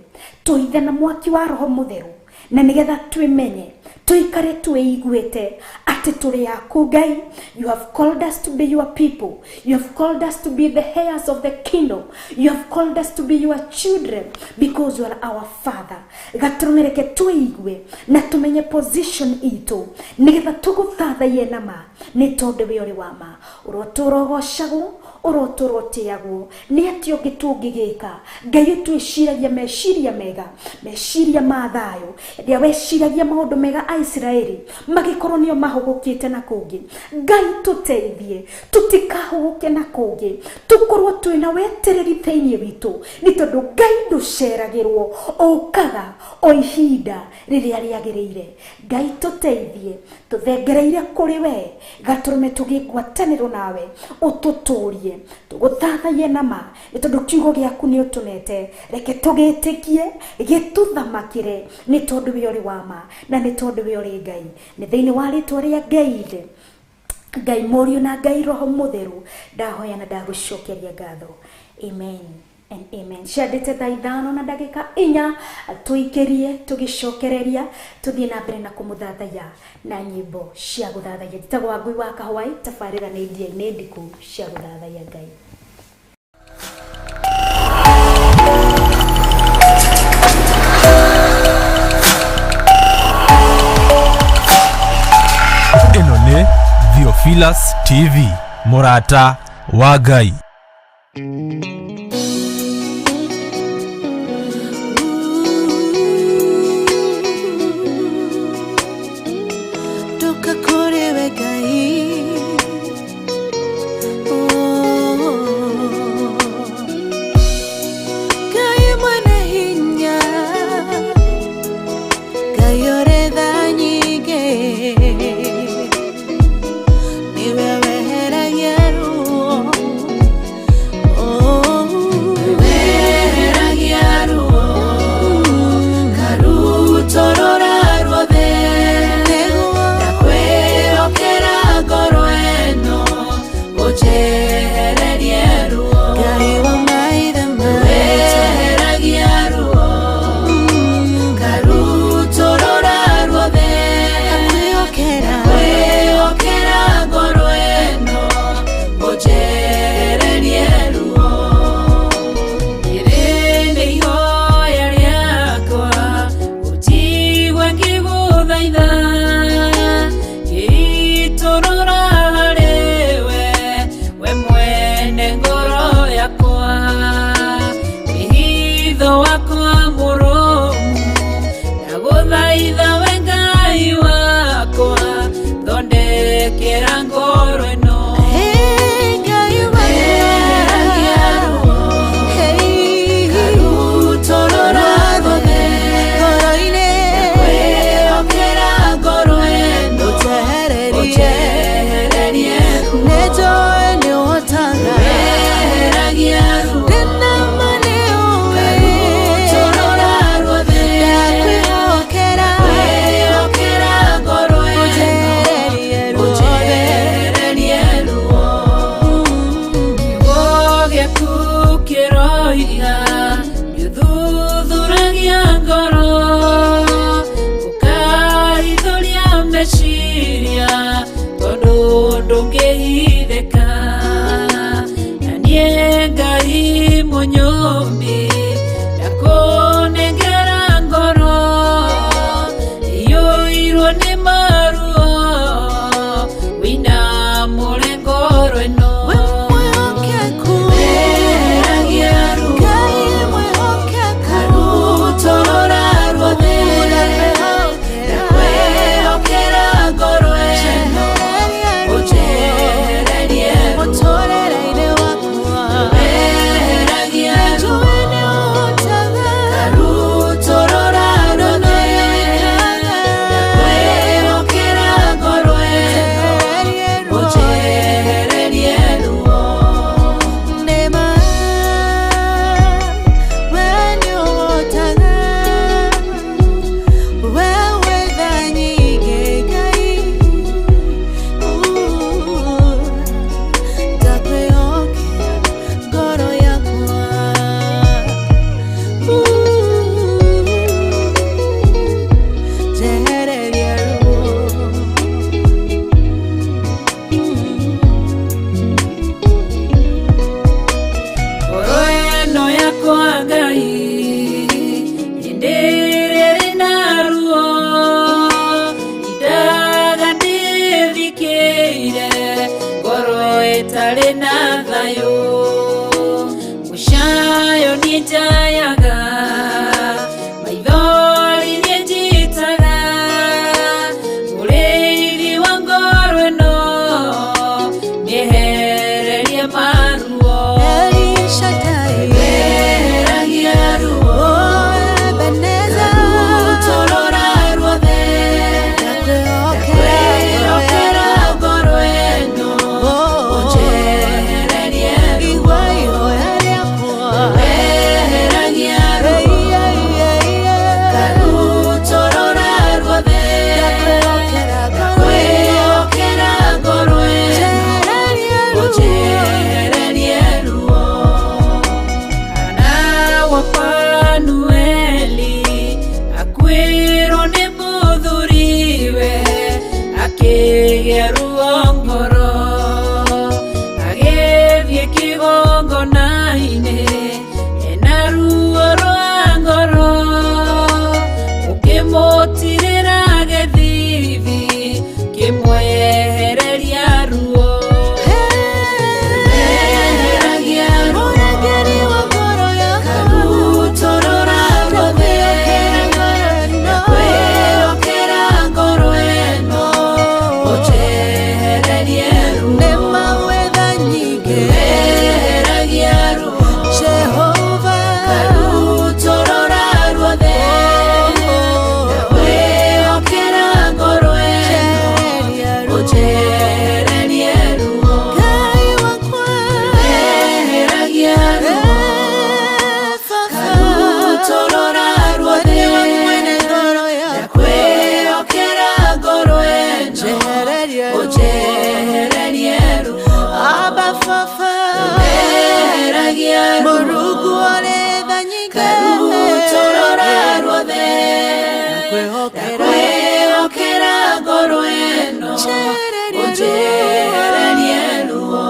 tũhithe na mwaki wa Roho Mũtheru, na nĩgetha twĩmenye, tũikare twĩiguĩte atĩ tũrĩ aku Ngai. You have called us to be your people, you have called us to be the heirs of the kingdom, you have called us to be your children, because you are our Father. Gatũrũme reke twĩigue na tũmenye position itũ, nĩgetha tũgũthathaiye nama, nĩ tondũ we ũrĩ wa ma. Ũrotũrogocagwo, ũrotũrotĩagwo, nĩ atĩ ũngĩ tũngĩgĩka. Ngai ũtwĩciragia meciria mega, meciria ma thayũ, rĩrĩa weciragia maũndũ mega a Isiraeli magĩkorwo nĩo mahũgũkĩte na kũngĩ. Ngai tũteithie, tũtikahũgũke na kũngĩ, tũkorwo twĩna wetereri thĩinĩ witũ, nĩ tondũ Ngai ndũceragĩrwo, ũkaga o ihinda rĩrĩa rĩagĩrĩire. Ngai tũteithie, tũthengereire kũrĩ we, gatũrũme tũgĩe ngwatanĩro nawe, ũtũtũrie, tũgũthathaiye nama, nĩ tondũ kiugo gĩaku nĩ ũtũnete. Reke tũgĩtĩkie, gĩtũthamakĩre, nĩ tondũ we ũrĩ wa ma, na nĩ tondũ we ũrĩ Ngai. Nĩ thĩinĩ wa rĩĩtwa rĩa Ngai Ithe Ngai Mũriũ na Ngai Roho Mũtheru ndahoya na ndagucokeria ngatho. Amen and amen. Ciandĩte thaa 5:04 tuikirie tugicokereria tuthie na mbere na kumuthathaya na nyimbo cia guthathaya. Njĩtagwo Wangui wa Kahũai, tabarĩra nĩ ndia-inĩ ndiku cia guthathaya Ngai. Ĩno nĩ Theophilus TV, mũrata wa Ngai. baba Tũgeragia Mũrungu ũrĩ tha nyingĩ tũrora ruothe kwĩhokera ngoro ĩno ũnjererie ruo.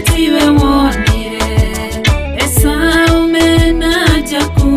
tiwe wonire esa umena jaku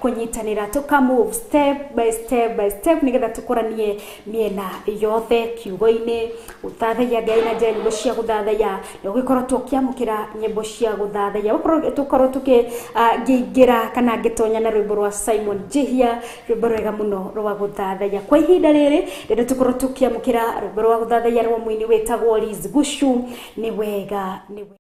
kunyitanira tuka move step by step nigetha tukoranie miena yothe kiugo-ini guthathaiya Ngai na njĩra cia guthathaiya na gukorwo tukiamukira nyimbo cia guthathaiya tukorwo ngĩingĩra kana ngĩtonya na rwĩmbo rwa Simon Njihia rwĩmbo rwega muno rwa guthathaiya kwa ihinda rĩrĩ rĩrĩa tukorwo tukiamukira rwĩmbo rwa guthathaiya rwa mũini wĩtagwo Liz Gushu ni wega guthathaiya.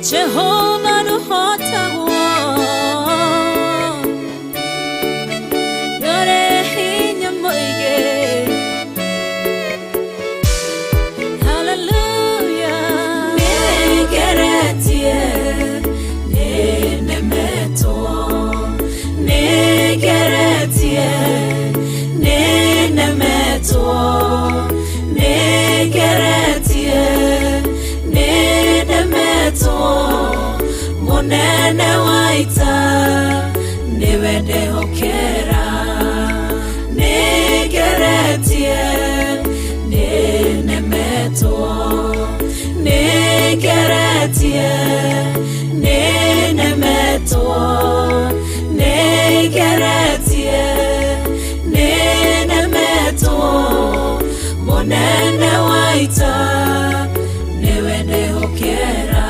Jehovah no hota yore hinya moige hallelujah negeretie nenemeto negeretie nenemeto negeretie nenemeto Monene waita niwende hokera negeretie nenemeto negeretie nenemeto negeretie nenemeto monene waita niwende hokera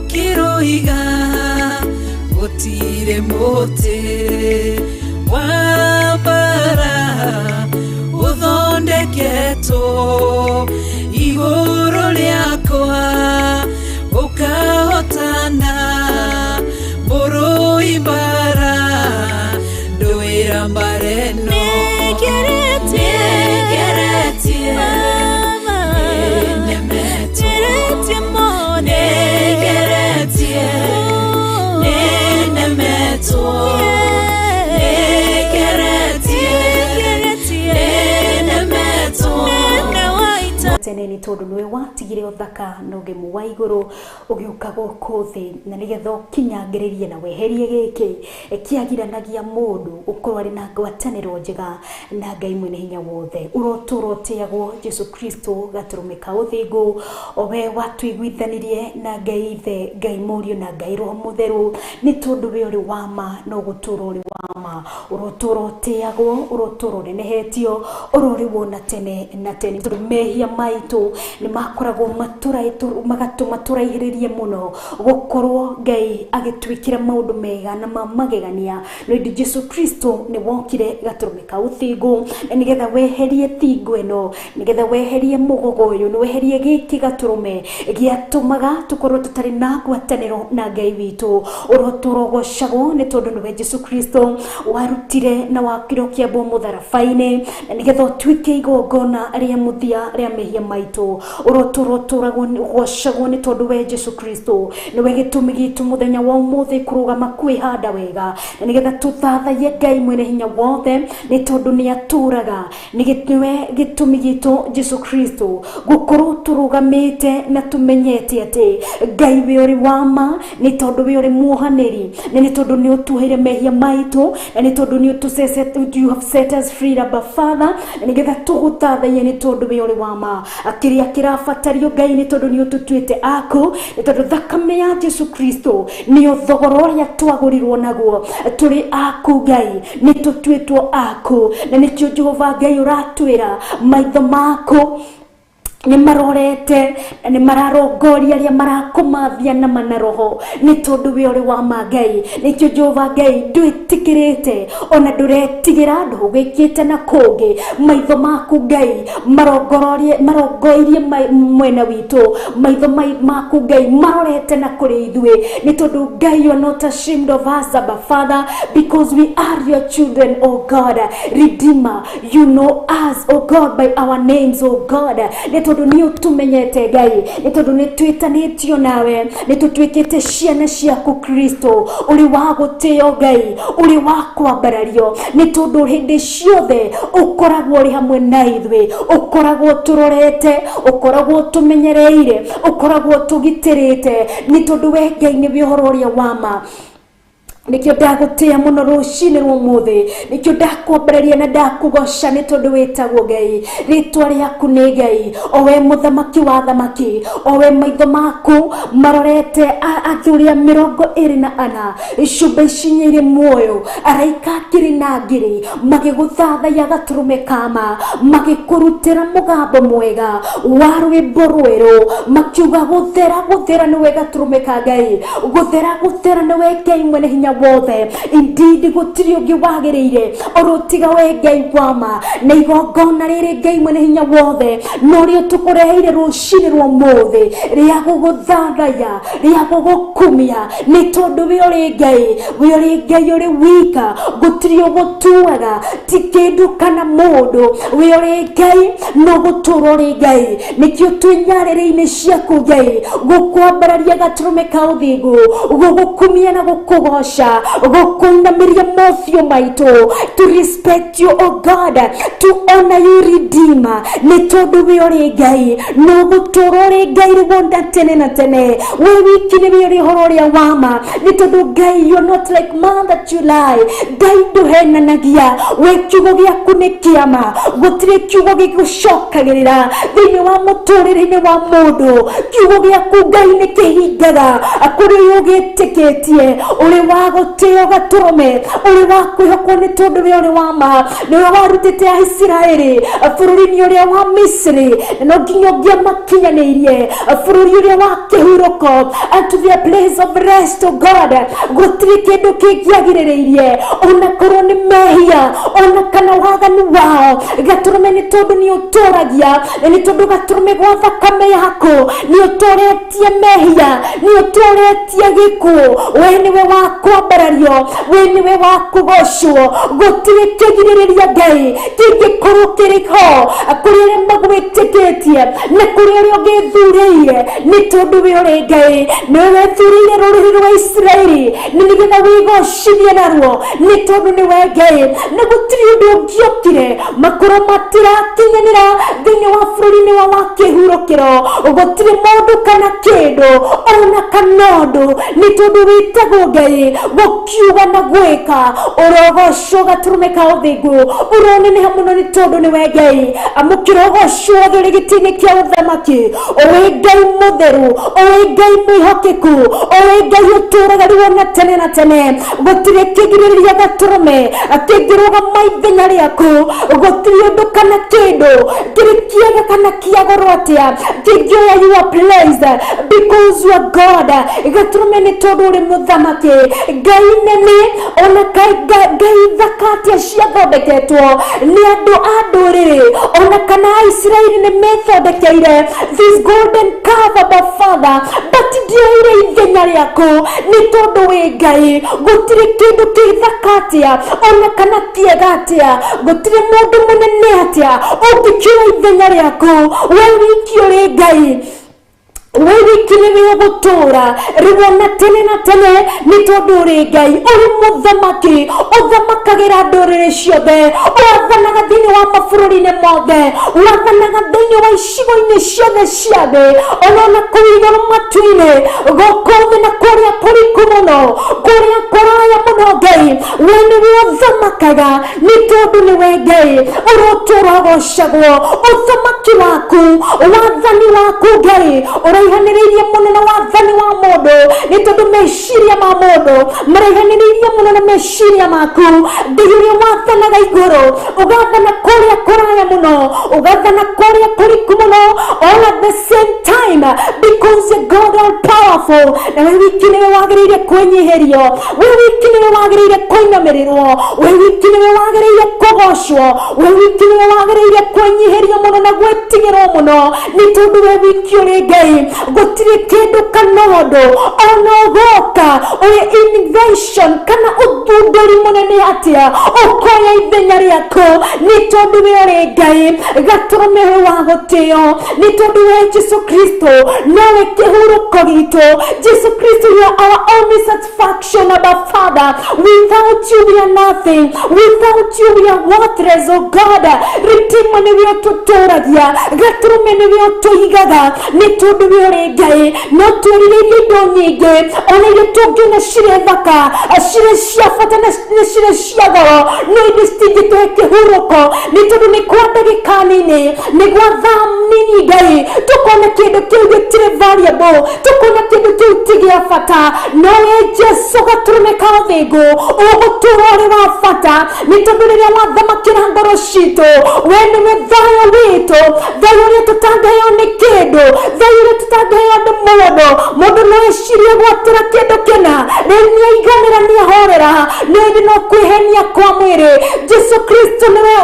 kiroiga gutire muti wabara uthondeketo iguru riakwa ukahotana mburu ibara nduira mbareno negeretie teneni tondu niwe watigire uthaka na ugemu wa iguru ugiuka guku thi na nigetha kinyangiririe na weherie giki kiagiranagia mundu ukorwo ari na ngwataniro njega na Ngai mwene hinya wothe urotiagwo Jesu Kristo gaturumika uthingu owe watuiguithanirie na Ngai ithe Ngai Murio na Ngai Roho Mutheru ni tondu we uri wama no guturo uri wama urotiagwo uroturo nenehetio urori wona tene na tene tondu mehia maitu ni makoragwo magatuma turaihiririe muno gukorwo Ngai agitwikira maundu mega na magegania no ndi Jesu Kristo ni wokire gaturumika uthingu nigetha weherie thingu eno nigetha weherie mugogoyo ni weherie giki gaturume giatumaga tukorwo tutari na ngwataniro na Ngai witu uroturogocagwo ni tondu niwe Jesu Kristo warutire na wakirokia bo mutharabaini nigetha utwike igongona ria muthia ria mehia maitu uroturagwo gocagwo ni tondu we Jesu Kristo niwe gitumi gitu muthenya wa umuthi kurugama kwihanda wega nigetha tuthathaie Ngai mwene hinya wothe ni tondu ni aturaga niwe gitumi gitu Jesu Kristo gukorwo turugamite na tumenyete ati Ngai we uri wama ni tondu we uri muhaniri ni tondu ni utuheire mehia maitu ni tondu ni you have set us free Abba Father nigetha tugutathaie ni tondu we uri wama akiria kirabatario Ngai ni tondu ni ututwite aku ni tondu thakame ya Jesu Kristo ni uthogoro ria twagurirwo naguo turi aku Ngai ni tutwitwo aku na ni Jehova Ngai uratwira maitho mako ni marorete ni mararongoria aria marakomathia na manaroho ni tondu we uri wa Ngai ni kyo Jehova Ngai ndwitikirite ona nduretigera andu gwikite na kungi maitho maku Ngai marongoirie mwena witu maitho maku Ngai marorete na kuri ithue ni tondu Ngai, you are not ashamed of us, Abba Father, because we are your children, oh God. Redeemer, you know us, oh God, by our names, oh God. Ni tondu ni utumenyete Ngai, ni tondu ni twitanitio nawe, ni tutwikite ciana ciaku Kristo, uri wa gutio Ngai, uri wa kwambarario, ni tondu hindi ciothe ukoragwo uri hamwe na ithwe, ukoragwo turorete, ukoragwo tumenyereire, ukoragwo tugitirite, ni tondu we Ngai ni bihororia wama. Nikyo ndagutia muno rucini rw'umuthi, nikyo ndakwambareria na ndakugoca ni tondu witagwo Ngai, ritwa riaku ni Ngai, owe muthamaki wa thamaki, owe maitho maku marorete athuria 24 icumba icinyiire muoyo, araika ngiri na ngiri magiguthathaiya gaturume kama, magikurutira mugambo mwega wa rwimbo rweru, makiuga guthera niwe gaturume ka Ngai, guthera niwe Ngai mwene hinya wothe. Indeed gutiri ungi wagiriire orutiga we Ngai wama, na igongona riri Ngai mwene hinya wothe no rio tukureheire rucini rwa muthi ria guguthathaiya ria gugukumia, ni tondu we uri Ngai, we uri Ngai uri wika, gutiri ugutuaga ti kindu kana mundu, we uri Ngai no guturo uri Ngai, nikyo twinyarire-ini ciaku Ngai gukwambararia gaturume ka uthingu, gugukumia na gukugoca, gukuinamiria mothio maitu, to respect you, oh God, to honor you, Redeemer, ni tondu we uri Ngai no guturo uri Ngai rwonda tene na tene, we wiki ni we uri hororia wama, ni tondu Ngai, you are not like man that you lie. Ngai nduhenanagia, we kiugo giaku ni kiama, gutiri kiugo gigucokagirira thiini wa muturire-ini wa mundu, kiugo giaku Ngai ni kihingaga kuri uyu gitikitie, uri wa gutio gaturume, uri wa kwihokwo ni tondu we uri wama, niwe warutite Isiraeli bururi-ini uria wa Misiri, no nginya ungiamakinyanirie bururi uria wa kihuruko, unto the place of rest, oh God. Gutiri kindu kingiagirireirie ona korwo ni mehia ona kana waganu wao, gaturume ni tondu ni uturagia, ni tondu gaturume gwa thakame yaku ni uturetie mehia, ni uturetie giku, we niwe wa kwambarario, we niwe wa kugocwo, gutiri kigiririria Ngai kingikorwo kiriko kuri aria magwitikitie na kuri aria ungithuriire, ni tondu we uri Ngai, niwe wethuriire ruriri rwa Isiraeli nigetha wigocithie naruo, ni tondu niwe Ngai, na gutiri undu ungiokire makoro matirakinyanira thiini wa bururi-ini wa kihurukiro, gutiri mundu kana kindu ona kanondu, ni tondu witagwo Ngai, gukiuga na gwika urogocwo gaturume ka uthingu, uroneneha muno ni tondu niwe Ngai, amukirogocwo thuri giti-ini kia uthamaki, owe Ngai mutheru, owe Ngai mwihokeku, owe Ngai uturaga riwona tene na tene, gutiri kigiririria gaturume kingirugama ithenya riaku, gutiri undu kana kindu kiri kiega kana kiagorwo atia kingioya your place, because you are God. Gaturume ni tondu uri muthamaki, Ngai nene ona Ngai thakatia ciathondeketwo ni andu a nduriri ona kana Isiraeli ni methodikeire this golden calf, Abba Father, but ndioire ithenya riaku ni tondu we Ngai, gutiri kindu kithakatia ona kana kiega atia, gutiri mundu munene atia ungikiura ithenya riaku, we wiki uri Ngai, we wiki niwe ugutura riwona tene na tene, ni tondu uri Ngai, uri muthamaki uthamacagira nduriri ciothe, wathanaga thiini wa mabururi-ini mothe, wathanaga thiini wa icigo-ini ciothe cia thi, ona kuu iguru matu-ini guku thi na kuria kuriku muno, kuria kuraya muno Ngai, we niwe uthamakaga, ni tondu niwe Ngai urotura ugocagwo, uthamaki waku wathani waku Ngai uraihaniriirie muno na wathani wa mundu, ni tondu meciria ma mundu maraihaniriirie muno na meciria maku. Ngai uria wathanaga iguru, ugathana kuria kuraya muno, ugathana kuria kuriku muno, all at the same time, because God all powerful. Na we wiki niwe wagĩrĩire kwenyiherio, we wiki niwe wagĩrĩire kũinamĩrĩrwo, we wiki niwe wagĩrĩire kũgocwo, we wiki niwe wagĩrĩire kwenyiherio mũno na gwĩtigĩrwo mũno, nĩ tondũ we wiki ũrĩ Ngai. Gũtirĩ kĩndũ kana ũndũ ona ũgoka ũrĩ innovation kana ũthundũri mũnene atĩa ũkoya ithenya rĩaku, nĩ tondũ we ũrĩ Ngai. Gatũrũme we wa gũtĩo, nĩ tondũ we Jesu Kristo nawe kĩhurũko gitũ. Jesu Kristo, you are our only satisfaction, Abba Father. Without you we are nothing. Without you we are worthless, oh God. Ritima nĩ we ũtũtũragia, gatũrũme nĩ we ũtũigaga, nĩ tondũ we ũrĩ Ngai. No twĩrirĩrie indo nyingĩ, ona iria tũngiuna cirĩ thaka, cirĩ cia bata na cirĩ cia goro, no indo citingĩtũhe kĩhurũko, nĩ tondũ nĩ kwa ndagĩka nini, nĩ gwa thaa nini Ngai, tũkona kĩndũ kĩu gĩtirĩ variable, tũkona kĩndũ kĩu ti gĩa bata. No we Jesu gatũrũme ka ũthĩngũ, ũgũtũũra ũrĩ wa bata, nĩ tondũ rĩrĩa wathamakĩra ngoro citũ, we nĩwe thayũ witũ, thayũ ũrĩa tũtangĩheo nĩ kĩndũ, thayũ ũrĩa tũtangĩheo nĩ mũndũ no ecirie gwatĩra kĩndũ kĩna, rĩu nĩaiganĩra nĩahorera, nĩ hĩndĩ no kwĩhenia kwa mwĩrĩ. Jesu Kristo nĩwe,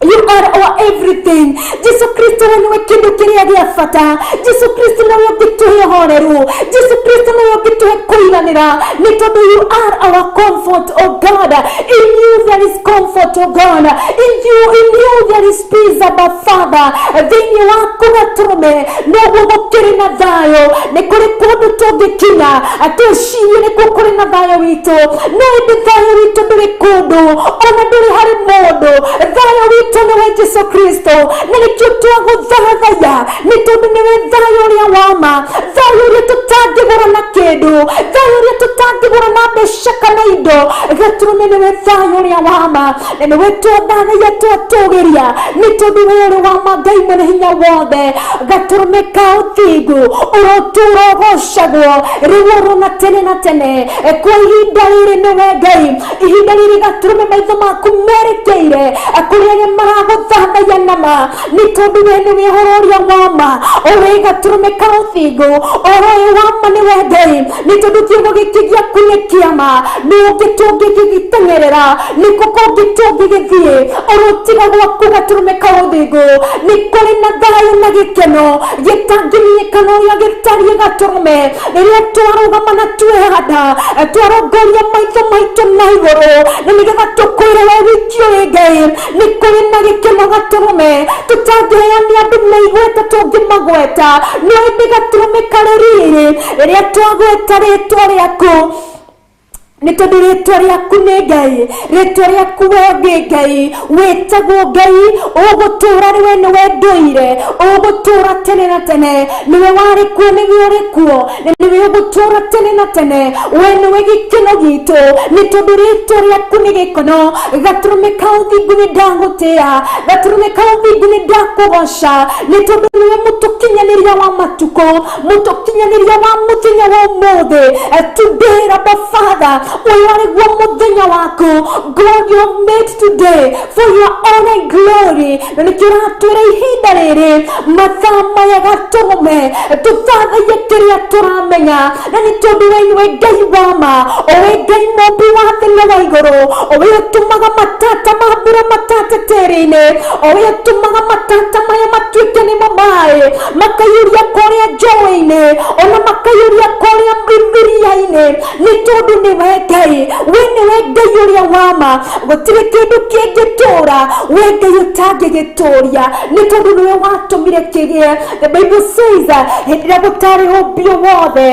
you are our everything. Jesu Kristo niwe kĩndũ kĩrĩa gĩa bata. Jesu Kristo niwe ũngĩtũhe ũhoreru. Jesu Kristo niwe ũngĩtũhe kũiganĩra, nĩ tondũ you are our comfort, oh God. In you there is comfort, oh God. In you there is peace, Abba Father. Thĩinĩ waku gatũrũme noguo gũkĩrĩ na thayũ. Nĩ kũrĩ kũndũ tũngĩkinya twĩcirie nĩkuo kũrĩ na thayũ witũ, no ĩndĩ thayũ witũ ndũrĩ kũndũ, ona ndũrĩ harĩ mũndũ. Thayũ witũ nĩwe Jesu Kristo, na nĩkĩo twagũthathaiya, nĩ tondũ nĩwe thayũ ũrĩa wa ma, thayũ ũrĩa tũtangĩgũra na kĩndũ, thayũ ũrĩa tũtangĩgũra na mbeca kana indo. Gatũrũme nĩwe thayũ ũrĩa wa ma, na nĩwe twathathaiya twatũgĩria, nĩ tondũ we ũrĩ wa ma, Ngai mwene hinya wothe. Gatũrũme ka ũthingu, ũrotũũra ũgocagwo rĩu ũrũ na tene na tene. Kwa ihinda rĩrĩ nĩwe Ngai, ihinda rĩrĩ gatũrũme maitho maku merekeire kũrĩ arĩa maragũthathaiya nama, nĩ tondũ we nĩwe ũhoro ũrĩa wa ma. Ũrĩ gatũrũme ka ũthingu, ũhoro ũyũ wa ma nĩwe Ngai, nĩ tondũ kiugo gĩkĩ gĩaku nĩ kĩama, nĩ ũngĩ tũngĩgĩteng'erera, nĩ kũkũ ũngĩ tũngĩgĩthiĩ, ũrotiga gwaku gatũrũme ka ũthingu. Nĩ kũrĩ na thayũ na gĩkeno gĩtangĩmenyekana ũrĩa gĩtariĩ gatũrũme, rĩrĩa twarũgama na twehanda, twarongoria maitho maitũ na igũrũ, na nĩgetha tũkwĩre we wiki ũrĩ Ngai. Nĩ kũrĩ na gĩkeno gatũrũme tũtangĩheania andũ maigweta tũngĩmagweta, no ĩndĩ gatũrũme karĩ riri rĩrĩa twagweta rĩtwa rĩaku, nĩ tondũ rĩtwa rĩaku nĩ Ngai, rĩtwa rĩaku we ndĩ Ngai, wĩtagwo Ngai, ũgũtũũra rĩwe nĩwe ndũire, ũgũtũũra tene na tene, nĩwe warĩ kuo nĩwe ũrĩ kuo, nĩwe ũgũtũũra tene na tene, we nĩwe gĩkeno gitũ, nĩ tondũ rĩtwa rĩaku nĩ gĩkeno. Gatũrũme ka ũthingu nĩ ndagũtĩĩa, gatũrũme ka ũthingu nĩ ndakũgoca, nĩ tondũ nĩwe mũtũkinyanĩria wa matukũ, mũtũkinyanĩria wa mũthenya wa ũmũthĩ. Today, Abba Father, ũyũ arĩguo mũthenya waku. God, you have made today for your honor and glory, na nĩkĩo ũratwĩra ihinda rĩrĩ, mathaa maya gatũrũme tũthathaiye kĩrĩa tũramenya, na nĩ tondũ we nĩwe Ngai wa ma, owe Ngai mũmbi wa thĩ na wa igũrũ, owe ũtũmaga matata mambũre matata tĩĩri-inĩ, owe ũtũmaga matata maya matuĩke nĩmo maĩ, makaiyũria kũrĩa njũĩ-inĩ, ona makaiyũria kũrĩa iria-inĩ, nĩ tondũ nĩwe Ngai, we nĩwe Ngai ũrĩa wa ma. Gũtirĩ kĩndũ kĩngĩtũũra we Ngai ũtangĩgĩtũũria, nĩ tondũ nĩwe watũmire kĩgĩe. The Bible says hĩndĩ ĩrĩa gũtarĩ ũmbio wothe,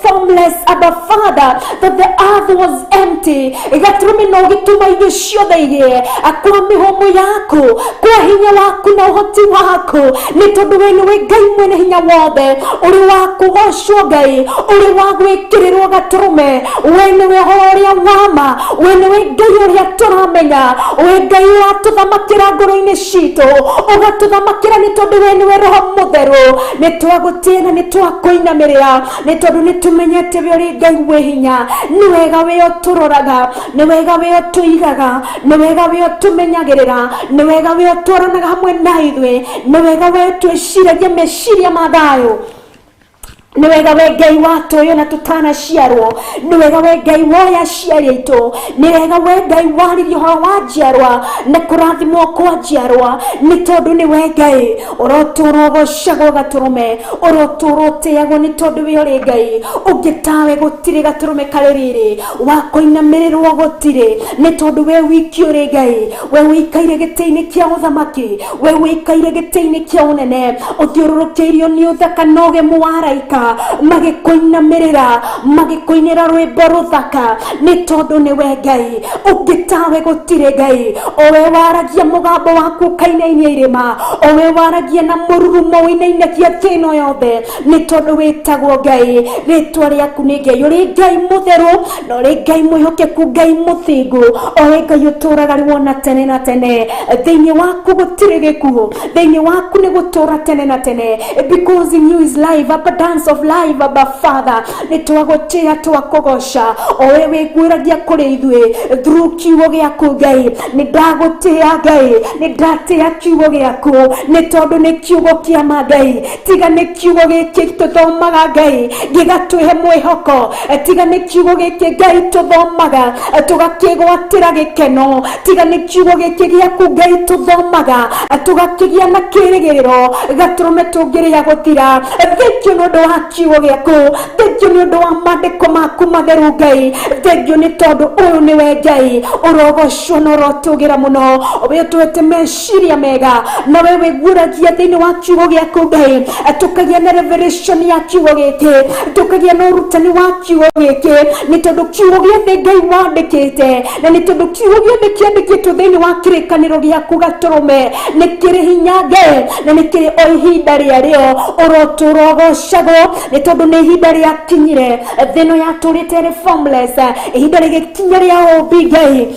formless, Abba Father, that the earth was empty. Gatũrũme no gĩtũma indo ciothe igĩe kwa mĩhũmũ yaku, kwa hinya waku na ũhoti waku, nĩ tondũ we nĩwe Ngai mwene hinya wothe, ũrĩ wa kũgocwo Ngai, ũrĩ wa gwĩkĩrĩrwo gatũrũme. We nĩwe ũhoro ũrĩa wa ma, we nĩwe Ngai ũrĩa tũramenya, we Ngai ũratũthamakĩra ngoro-inĩ citũ, ũgatũthamakĩra nĩ tondũ we nĩwe Roho Mũtheru. Nĩ twagũtĩĩa na nĩ twakũinamĩrĩra, nĩ tondũ nĩ tũmenyete we ũrĩ Ngai wĩ hinya. Nĩ wega we ũtũroraga, nĩ wega we ũtũigaga, nĩ wega we ũtũmenyagĩrĩra, nĩ wega we ũtwaranaga hamwe na ithuĩ, nĩ wega we twĩciragia meciria ma thayũ. Nĩ wega we Ngai watũ ũyũ na tũtanaciarwo, nĩ wega we Ngai woya aciari aitũ, nĩ wega we Ngai waririe ũhoro wa njiarwa na kũrathimwo kwa njiarwa, nĩ tondũ nĩ we Ngai ũrotũũra ũgocagwo gatũrũme, ũrotũũra ũtĩagwo nĩ tondũ we ũrĩ Ngai. Ũngĩ tawe gũtirĩ gatũrũme karĩ rĩrĩ, wa kũinamĩrĩrwo gũtirĩ, nĩ tondũ we wiki ũrĩ Ngai. We wĩikaire gĩtĩ-inĩ kĩa ũthamaki, we wĩikaire gĩtĩ-inĩ kĩa ũnene, ũthiũrũrũkĩirio nĩ ũthaka na ũgemu wa araika magĩkũinamĩrĩra, magĩkũinĩra rwĩmbo rũthaka, nĩ tondũ nĩ we Ngai. Ũngĩ tawe gũtirĩ Ngai. O we waragia mũgambo waku ũkainainia irĩma, o we waragia na mũrurumo ũinainagia thĩ ĩno yothe, nĩ tondũ wĩtagwo Ngai. Rĩtwa rĩaku nĩ Ngai. Ũrĩ Ngai mũtheru na ũrĩ Ngai mwĩhokeku, Ngai mũthingu, o we Ngai ũtũũraga rĩu na tene na tene. Thĩinĩ waku gũtirĩ gĩkuũ, thĩinĩ waku nĩ gũtũũra tene na tene, because in you is life, abundance of life, Abba Father. Nĩ twagũtĩĩa twakũgoca, o we wĩguũragia kũrĩ ithuĩ through kiugo gĩaku Ngai. Nĩ ndagũtĩĩa Ngai, nĩ ndatĩĩa kiugo gĩaku, nĩ tondũ nĩ kiugo kĩa ma Ngai. Tiga nĩ kiugo gĩkĩ tũthomaga Ngai gĩgatũhe mwĩhoko, tiga nĩ kiugo gĩkĩ Ngai tũthomaga tũgakĩgwatĩra gĩkeno, tiga nĩ kiugo gĩkĩ gĩaku Ngai tũthomaga tũgakĩgĩa na kĩĩrĩgĩrĩro gatũrũme tũngĩrĩa gũthira. Thank you nĩ ũndũ wa kiugo gĩaku, thank you nĩ ũndũ wa maandĩko maku matheru Ngai, thank you nĩ tondũ ũyũ nĩ we Ngai ũrogocwo na ũrotũgĩra mũno, we ũtũhete meciria mega, na we wĩguũragia thĩinĩ wa kiugo gĩaku Ngai, tũkagĩa na revelation ya kiugo gĩkĩ, tũkagĩa na ũrutani wa kiugo gĩkĩ, nĩ tondũ kiugo gĩothe Ngai wandĩkĩte, na nĩ tondũ kiugo gĩothe kĩandĩkĩtwo thĩinĩ wa kĩrĩkanĩro gĩaku gatũrũme nĩ kĩrĩ hinya Ngai, na nĩ kĩrĩ o ihinda rĩarĩo. Ũrotũũra ũgocagwo nĩ tondũ nĩ ihinda rĩakinyire, thĩ ĩno yatũrĩte ĩrĩ formless, ihinda rĩgĩkinya rĩa ũmbi Ngai,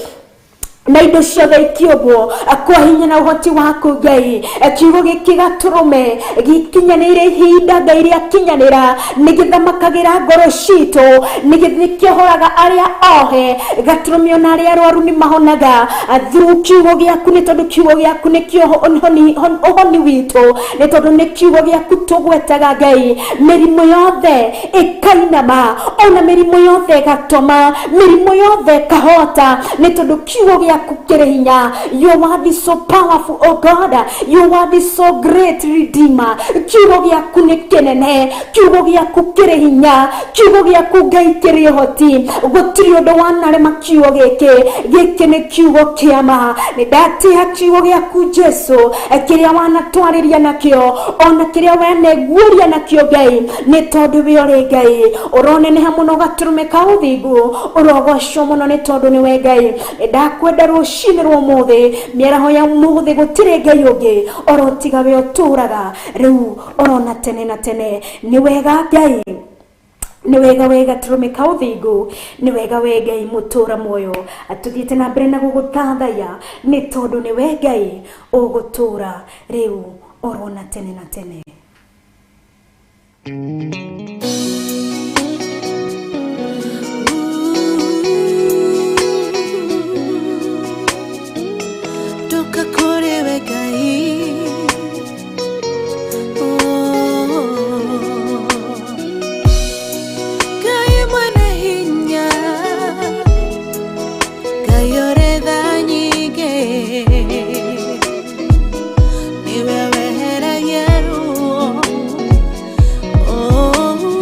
na indo ciothe ikĩũmbwo kwa hinya na ũhoti waku Ngai. Kiugo gĩkĩ gatũrũme gĩkinyanĩire ihinda Ngai rĩakinyanĩra, nĩ gĩthamakagĩra ngoro citũ, nĩ kĩohoraga arĩa ohe, gatũrũme ona arĩa arwaru nĩ mahonaga through kiugo gĩaku, nĩ tondũ kiugo gĩaku nĩkĩo ũhoni witũ, nĩ tondũ nĩ kiugo gĩaku tũgwetaga Ngai. Mĩrimũ yothe ĩkainama, ona mĩrimũ yothe ĩgatoma, mĩrimũ yothe ĩkahota, nĩ tondũ kiugo gĩaku kĩrĩ hinya. Your word is so powerful, oh God, your word is so great, Redeemer. Kiugo gĩaku nĩ kĩnene, kiugo gĩaku kĩrĩ hinya, kiugo gĩaku Ngai kĩrĩ ũhoti, gũtirĩ ũndũ wanarema kiugo gĩkĩ. Gĩkĩ nĩ kiugo kĩa ma, nĩ ndatĩĩa kiugo gĩaku Jesu, kĩrĩa wanatwarĩria nakĩo, ona kĩrĩa waneguũria nakĩo Ngai, nĩ tondũ we ũrĩ Ngai. Ũroneneha mũno gatũrũme ka ũthingu, ũrogocwo mũno nĩ tondũ nĩ we Ngai. Ndakwenda rũcinĩ rwa ũmũthĩ, mĩaraho ya ũmũthĩ gũtirĩ Ngai ũngĩ orotiga we ũtũũraga rĩu orona tene na tene. Nĩ wega Ngai, nĩ wega we gatũrũme ka ũthingu, nĩ wega we Ngai mũtũũra muoyo. Atũthiĩte na mbere na gũgũthathaiya nĩ tondũ nĩ we Ngai ũgũtũũra rĩu orona tene na tene. Oh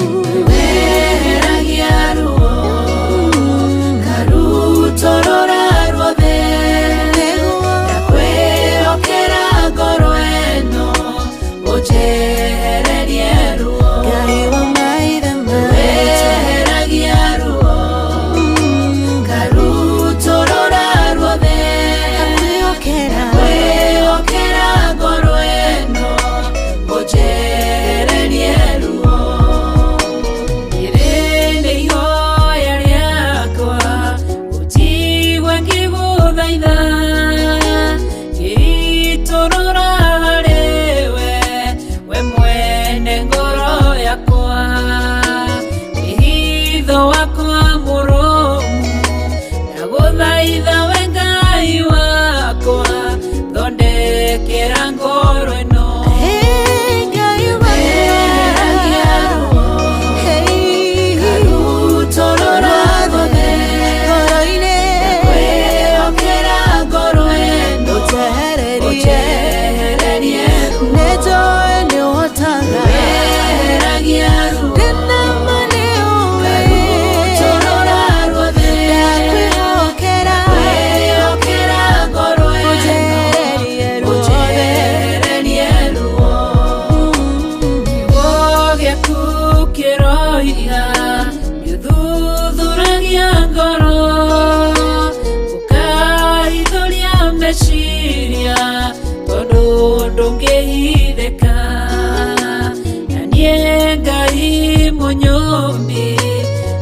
mumbi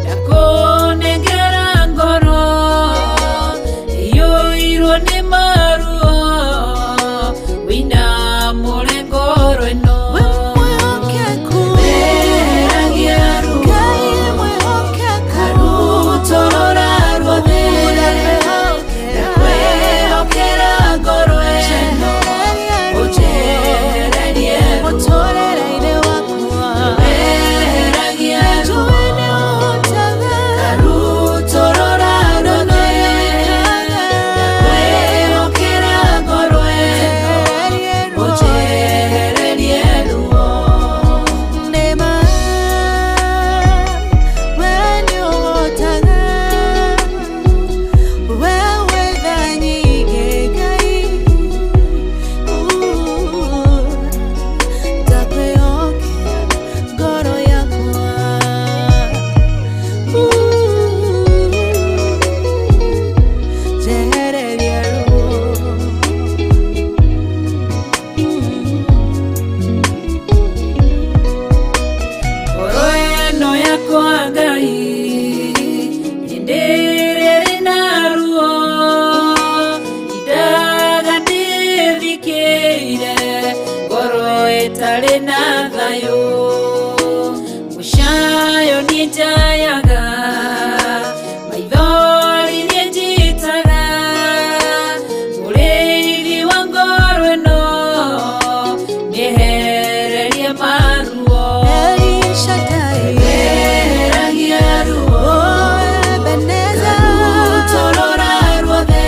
ndakunengera ngoro iyũirwo nĩ maruo wĩna mũrengoro ĩno weheragia ruo karutorora ruothe ndakwĩhokera ngoro ĩno ũnjehererie ruo weheragia ruo karutorora ruothe ndakwĩhokera ngoro ĩno ũnjehererie ruo ngoro ĩno yakwa Ngai ndĩrĩ na ruo indaga ndĩthikĩire ngoro ĩtarĩ na thayũ mũcayo niĩ njayaga maithori niĩ njitaga mũrĩithi wa ngoro ĩno nĩehererie maruo weheragia ruo karutorora ruothe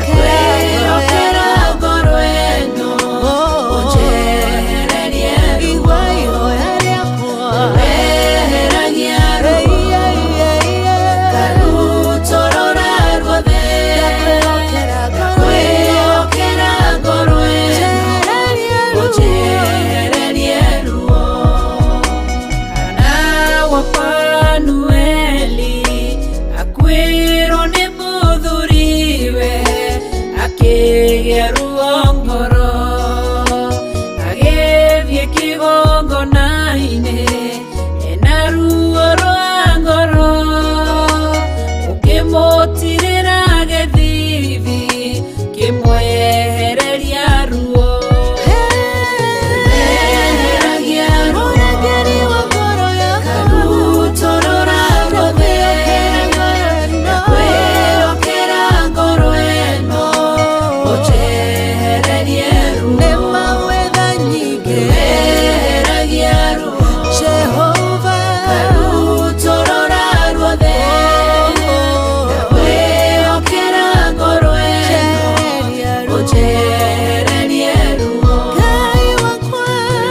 ndakwĩhokera ngoro ĩno ũnjehererie ruo weheragia ruo karutorora ruothe ndakwĩhokera ngoro ĩno ũnjehererie ruo Ana wa Panueli akwĩrwo nĩ mũthuriwe akĩgĩa ruo ngoro agĩthiĩ kĩgongona-inĩ ena ruo rwa ngoro ũkĩmũtirĩra gĩthithi kĩmwehereria ruo weheragia ruo karutorora ruothe ndakwĩhokera ngoro ĩno ũnjehererie ruo weheragia ruo karutorora ruothe ndakwĩhokera ngoro ĩno ũnjehererie ruo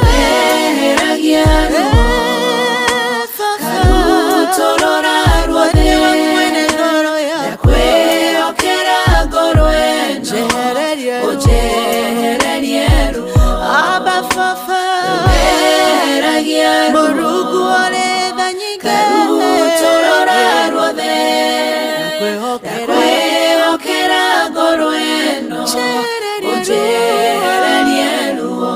weheragia ruo karutorora ruothe ndakwĩhokera ngoro ĩno ũnjehererie ruo weheragia ruo karutorora ruothe ndakwĩhokera ngoro ĩno ũnjehererie ruo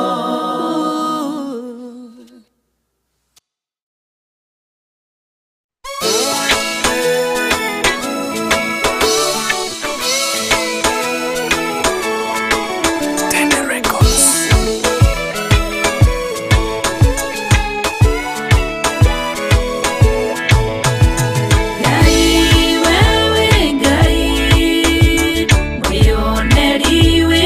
Ngai wewe Ngai mwĩyoneri wĩ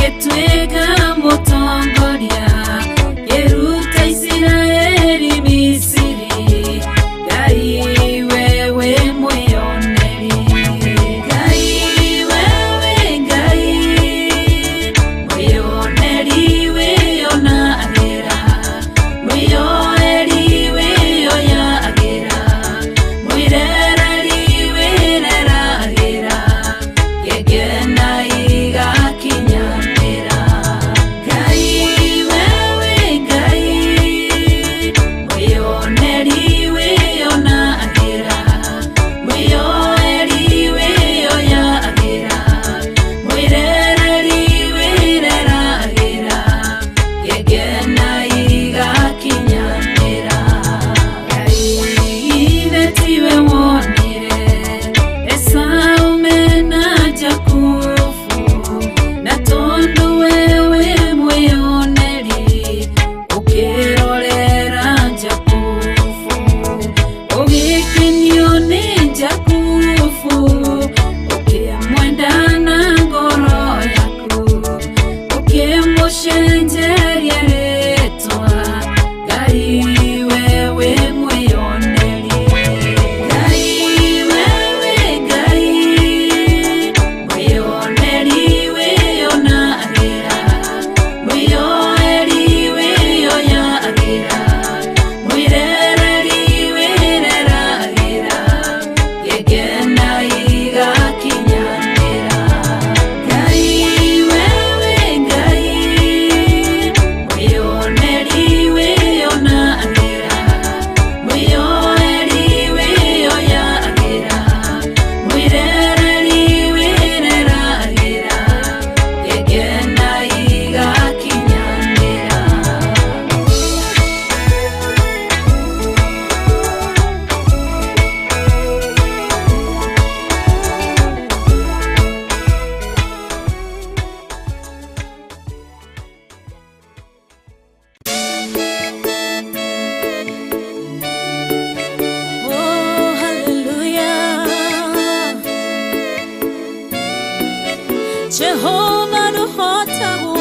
agĩtuĩka mũtongoria Yeruta Isiraeli Misiri. Ngai wewe mwĩoneri, Ngai wewe Ngai mwĩoneri wĩonagĩra, mwĩyoeri wĩyoyagĩra, mwĩrereri wĩreragĩra, gĩkena igakinyanĩra. Ngai wewe Ngai mwĩyoneri wĩyonagĩra, mwĩyoeri wĩyoyagĩra, mwĩrereri wĩreragĩra, gĩkena igakinyanĩra. Ngai ithe tiwe wonire Esau mena Jakubu, na tondũ wewe mwĩyoneri ũkĩrorera Jakubu, ũgĩkenio nĩ Jakubu, ũkĩmwenda na ngoro yaku, ũkĩmũcenjeria rĩtwa. Ngai wewe mwĩyoneri, Ngai wewe Ngai mwĩyoneri wĩyonagĩra, mwĩyoeri wĩyoyagĩra, mwĩrereri wĩreragĩra, gĩkena igakinyanĩra. Ngai wewe Ngai mwĩyoneri wĩyonagĩra, mwĩyoeri wĩyoyagĩra, mwĩrereri wĩreragĩra, gĩkena igakinyanĩra. Oh, hallelujah. Jehovah Ruhotawo,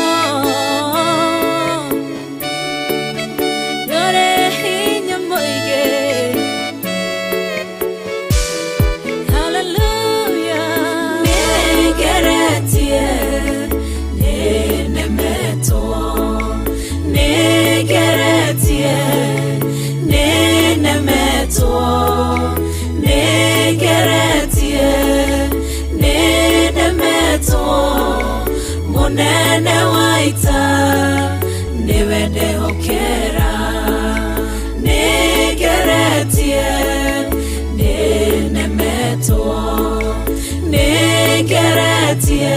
Yore hinya moige. Hallelujah. Negeretie, nenemeto, negeretie, nenemeto, negeretie, nenemeto, munene waita, niwe ndehokera. Negeretie, nenemeto, negeretie,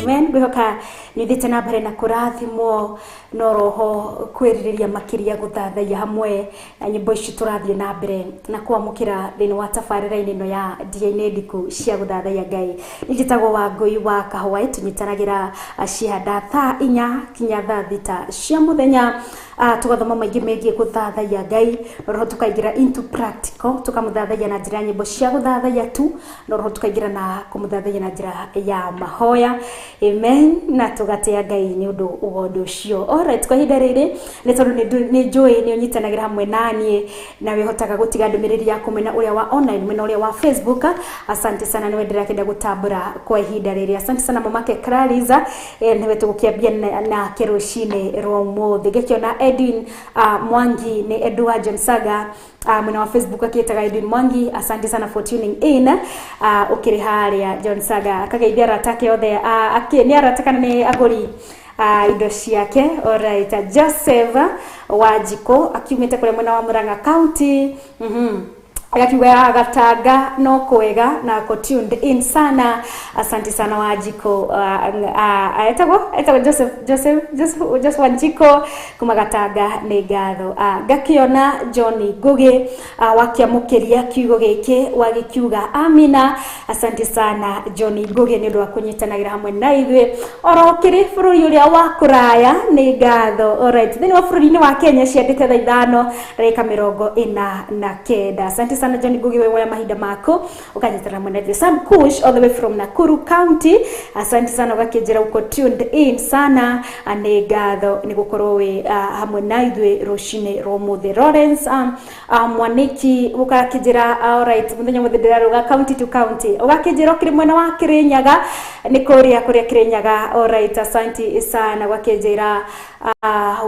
Amen. Gwihoka nithite na mbere na kurathimwo no roho kwiriria makiria guthathaiya hamwe na nyimbo ici turathie na mbere na kwamukira thini wa tabarira-ini no ya dia-ini ndiku cia guthathaiya Ngai. Nijitagwo Wangui wa Kahũa, tunyitanagira cianda thaa 4 kinya thaa 6 cia muthenya. Tugathoma maingi megie guthathaiya Ngai, no roho tukaingira into practical, tukamuthathaiya na njira nyimbo cia guthathaiya tu, no roho tukaingira na kumuthathaiya na njira ya mahoya. Amen. Na tugatea Ngai ni undu ugondu cio. Alright, kwa hinda riri ni tondu ni njui ni unyitanagira hamwe nanie na wihotaga gutiga ndumiriri yaku mena uria wa online mena uria wa Facebook. Asante sana ni wendera kenda gutambura kwa hinda riri. Asante sana mamake Clariza niwe tugukiambia na kerushine ro muthi gekiona Edwin Mwangi ni Edward Jonsaga mwana wa Facebook akietaga Edwin Mwangi. Asante sana for tuning in. Ukiri haria Jonsaga akageithia ratake othe ni arataka ni agori indo ciake. Alright, Joseph Wajiko akiumite kule mwena wa Murang'a County. Akiwa Gatanga no kwega na ko tuned in sana. Asante sana Wajiko. Etagwo Joseph Wanjiko kuma Gatanga ni ngatho. Gakiona John Ngugi wakiamukiria kiugo giki wagikiuga amina. Asante sana John Ngugi ni ndo akunyitanagira hamwe na ithuĩ oro kiri bururi uria wa kuraya ni ngatho. Alright, thini wa bururi-ini wa Kenya ciandite thaa 5:49. Asante sana John Ngugi wewe mahinda mako ukanyitana mwenezi Sam Kush all the way from Nakuru County. Asante sana wakijira uko tuned in sana anegatho nigukorwo we hamwe na ithwe Roshine Romothe Lawrence mwaniki ukakijira alright muthenya muthindiraruga county to county ukakijira kiri mwena wa Kirinyaga nikuria kuria Kirinyaga. Alright, asante sana wakijira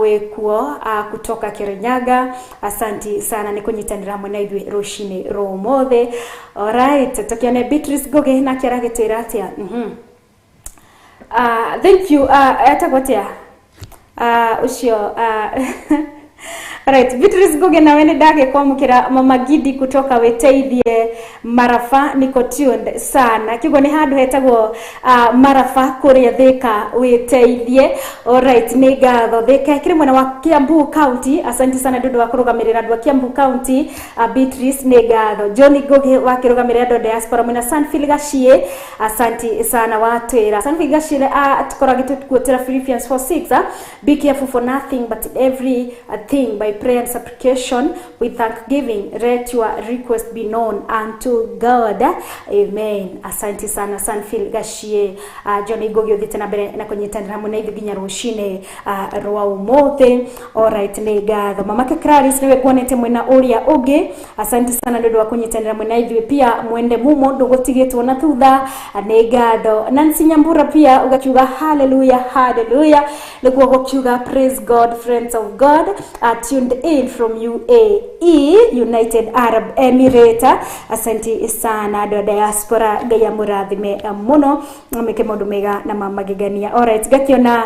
wekuo kutoka Kirinyaga. Asante sana nikunyitanira mwe na ithwe Roshine Romothe. Alright, tukiane Beatrice Ngugi na kiaragitira atia. Thank you atagotea ucio Alright, Beatrice Ngugi na wene dage kwa mukira Mama Gidi kutoka Weteithie Marafa niko tuned sana. Kigo ni handu hetagwo Marafa kuria Thika Weteithie. Alright, ni gatho Thika kiri mwena wa Kiambu County. Asante sana ndudu wa kurugamirira andu wa Kiambu County. Beatrice ni gatho. John Ngugi wa kurugamirira andu diaspora mwena Sanfil Gashie. Asante sana watwira. Sanfil Gashie tukoragite kuotera Philippians 4:6. Be careful for nothing but every thing by prayer and supplication with thanksgiving let your request be known unto God. Amen. Asante sana Sanfil Gashie. John Ngugi uthite na mbere na kunyitanira muna ithu ginya Roshine rwa umothe. Alright, ni gatho Mamake Clarice niwe kuonete mwena uria ugi. Asante sana ndodo wa kunyitanira muna ithu pia mwende mumo ndugutigitwo na thutha. Ni gatho Nancy Nyambura pia ugakiuga hallelujah hallelujah niguo gukiuga praise God friends of God tuned in from UAE United Arab Emirates. Asante sana do diaspora gaya murathime muno meke mundu mega na mamagegania. Alright, gakiona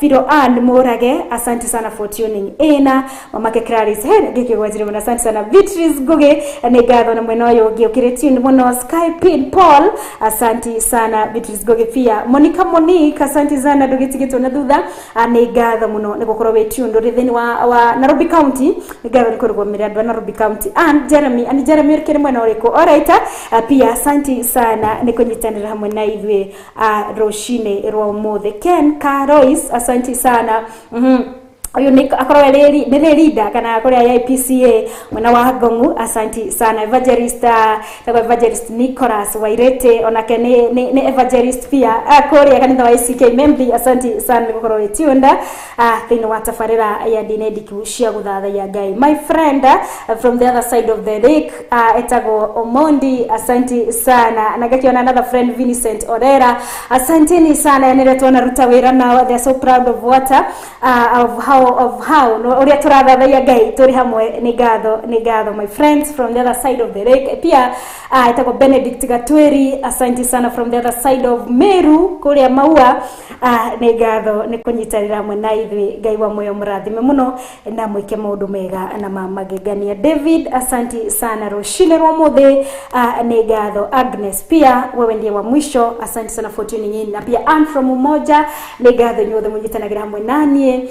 Firo and Morage. Asante sana for tuning in. Mamake Clarice gikigwajire muno. Asante sana Beatrice Ngugi ni gatho na mweno yo giokire tune muno. Skypin Paul. Asante sana Beatrice Ngugi pia Monica Monique. Asante sana dogitigito na thutha ni gatho muno nigukorwo we tune rithini wa Nairobi County. Nigatho nikorwo mirando Nairobi County and Jeremy kiri mwena uriko. Alright, pia asante sana nikunyitanira hamwe na ithwe Roshine Romothe. Ken Karois asante sana. Ayo akora ni leader kana akora ya IPCA mwana wa Gongu. Asante sana Evangelist Nicholas Wairete onake ni evangelist pia akora kanitha wa ICK member. Asante sana nikokoro wetiunda thini watafarira ya dinedi kushia guthatha ya Ngai. My friend from the other side of the lake etago Omondi. Asante sana nagakiona another friend Vincent Orera. Asante sana niretwa na ruta wira now they are so proud of water of how no uria turathatha ya Ngai turi hamwe. Ni gatho my friends from the other side of the lake. Pia itago Benedict Gatweri. Asante sana from the other side of Meru kuria Maua. Ni gatho ni kunyitarira hamwe na ithwe Ngai wa moyo murathime muno na mwike maundu mega na mamagegania. David asante sana. Roshine Romothe ni gatho. Agnes pia wewe ndiye wa mwisho. Asante sana for tuning in. Na pia Ann from Umoja ni gatho nyothe munyitanagira hamwe nanie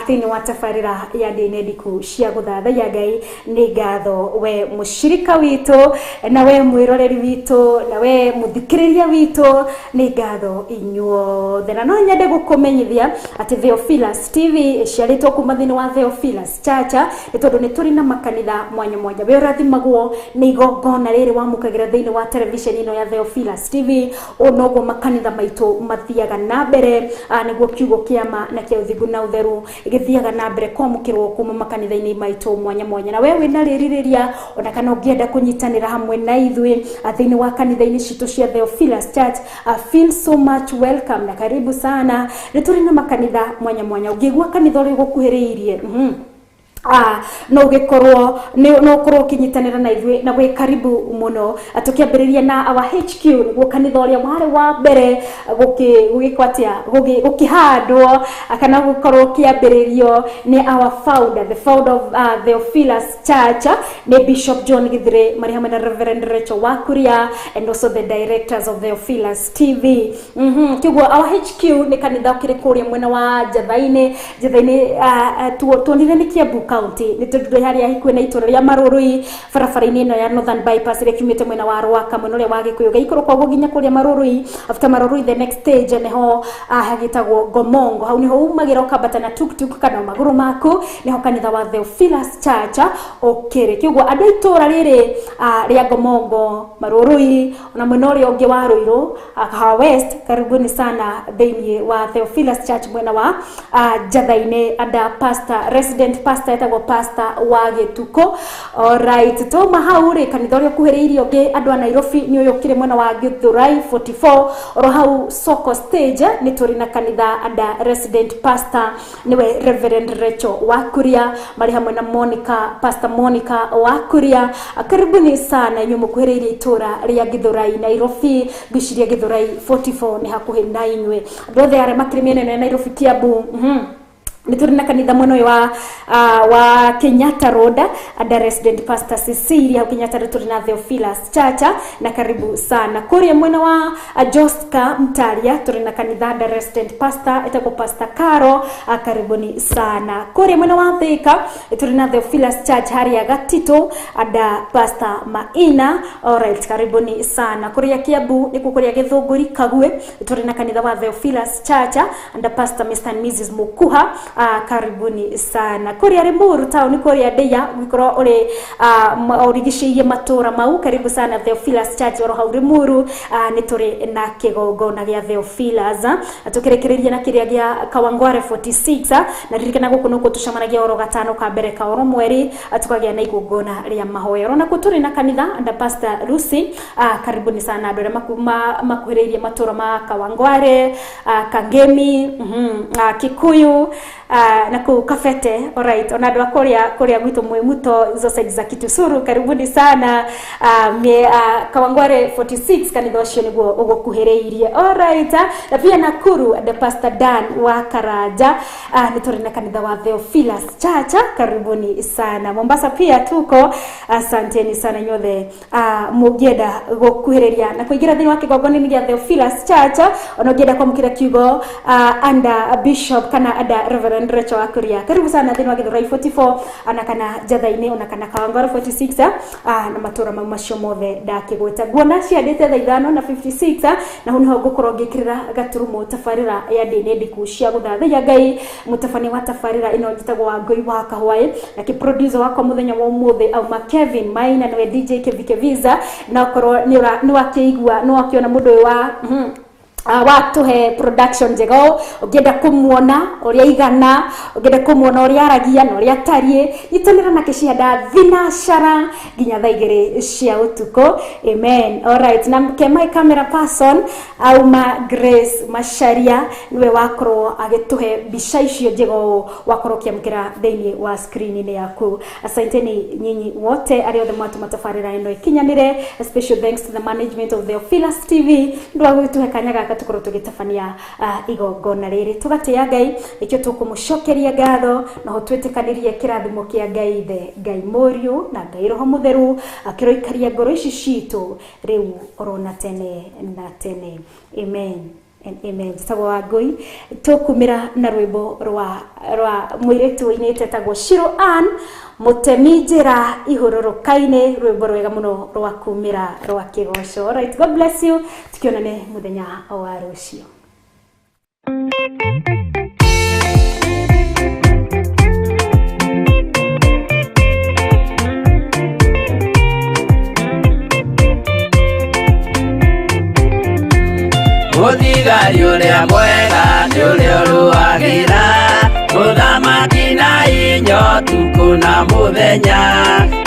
thini watafarira ya dinedi kushia guthatha ya Ngai. Ni gatho we mushirika wito na we mwiroreri wito na we muthikiriria wito. Ni gatho inyuothe na no nyende gukumenyithia ati Theophilus TV ciaritwo kuma thini wa Theophilus Church tondu ni turi na makanitha mwanya mwanya we rathimagwo ni igongona riri wamukagira thini wa television ino ya Theophilus TV onogo makanitha maitu mathiaga na mbere niguo kiugo kiama na kia uthingu na utheru igithiaga na mbere kwamukirwo kuma makanitha-ini maitu mwanya mwanya. Na wewe na ririria ona kana ungienda kunyitanira hamwe na ithwe thini wa kanitha-ini citu cia Theophilus Church feel so much welcome na karibu sana. Ni turi na makanitha mwanya mwanya ungigwa kanitha uri gukuhiriirie no gikorwo no korwo kinyitanira na ithwe na gwe karibu muno atukiambiriria na our HQ niguo kanitha uria wari wa mbere gugikwatia gukihandwo akana gukorwo kiambiririo ni our founder the founder of Theophilus Church ni Bishop John Githire mari hamwe na Reverend Rachel Wakuria and also the directors of Theophilus TV. Kiguo our HQ ni kanitha kiri kuria mwena wa Jathaini tuonire ni Kiambu County ni tundu haria hikwena itura ria Marurui barabara-ini ino ya Northern Bypass ria kiumite mwena wa Rwaka mwena uria wa Gikuyu gaikuru kwa guginya kuria Marurui. After Marurui the next stage neho hagitagwo Gomongo, hau niho umagira ukambata na tuktuk kana maguru maku niho kanitha wa Theophilus Church okere kiguo andu itura riri ria Gomongo Marurui ona mwena uria ungi wa Ruiru Kahawa West. Karibuni sana thini wa Theophilus Church mwena wa Jathaine under pastor resident pastor etagwo pastor wa Gituko. Alright, to mahauri kanitha uria kuhiriirio ngi andu a Nairobi ni uyukire mwena wa Githurai 44 oro hau Soko stage ni turi na kanitha under resident pastor niwe Reverend Rachel Wakuria mari hamwe na pastor Monica Wakuria. Karibuni sana nyumu kuhiriirie itura ria Githurai Nairobi bishiria Githurai 44 ni hakuhi na inywe andu othe are makrimene na Nairobi Kiambu. Nituri na kanitha mweno wa Kenyatta Road ada resident pastor Cecilia Kenyatta Road na Theophilus Church na karibu sana. Kuria mweno wa Joska Mtaria turi na kanitha ada resident pastor etako pastor Karo karibuni sana. Kuria mweno wa Thika turi na Theophilus Church haria Gatito ada pastor Maina. Alright, karibuni sana. Kuria Kiambu ni kukuria Githunguri Kagwe turi na kanitha wa Theophilus Church and pastor Mr. and Mrs. Mukuha. Karibuni sana. Kuria Limuru town kuria Deya wikoro ore origishiye matora mau karibu sana Theophilus Church oro hau Limuru ni turi na kigongona gia Theophilus atukirekereria na kiria gia Kawangware 46 na ririkana guku nuko tucamanagia oro gatano ka mbere ka oro mweri atukagia na igongona ria mahoero na kuturi na kanitha and pastor Lucy. Karibuni sana andu aria makuhiriirie matora ma Kawangware Kangemi Kikuyu na ku Kafete. Alright, ona andu kuria gwitu mwimuto izo side za Kitusuru karibuni sana Kawangware 46 kanitha ucio niguo ugukuhiriirie. Alright, na pia Nakuru the pastor Dan wa Karaja ni turi na kanitha wa Theophilus Church karibuni sana. Mombasa pia tuko, asanteni sana nyothe mugienda gukuhiriria na kuingira thini wa kigongona gia Theophilus Church ona ugienda kwamukira kiugo under Bishop kana under Reverend Rachel Wakuria. Karibu sana thini wa Githurai 44 ana kana Jathaine ona kana Kawangware 46 na matura mau macio mothe ndakigweta guona ciandite thaa 5:56 na huni ho ngukorwo ngikirira gaturumo tafarira ya ndini ndiku cia guthathia Ngai mutafani wa tafarira ino njitagwo wa Ngoi wa Kahwae na ki producer wako muthenya wa umuthi au Kevin Maina niwe DJ Keviza na korwo ni wakiigua no wakiona mundu wa watu he production jego ugienda kumuona uria igana ugienda kumuona uria aragia no uria tarie itonera na kishiada vinashara ginya thaigere cia utuko. Amen. Alright, na my camera person au Grace Masharia niwe wakorwo agituhe bica icio jego wakorwo kiamkira thini wa screen ni yaku. Asanteni nyinyi wote ario the matu matafarira ino ikinyanire. Special thanks to the management of Theophilus TV ndwa gwitu hekanyaga tukoro tugitafania igongona riri tugatia Ngai ikyo tukumucokeria ngatho na hotwetekanirie kirathimo kia Ngai the Ngai Moriu na Ngai Roho Mutheru akiroikaria ngoro ici citu riu orona tene na tene. Amen and amen. Tagwa Ngoi tukumira na rwimbo rwa mwiretu inete tagwo Shiro Ann mutemi njira ihururu-kaine rwimbo rwega muno rwa kumira rwa kigoco. Alright, God bless you. Tukionane muthenya wa rucio. Muthigari uria mwega ni uria ruagira muthamaki na inyo tuku na muthenya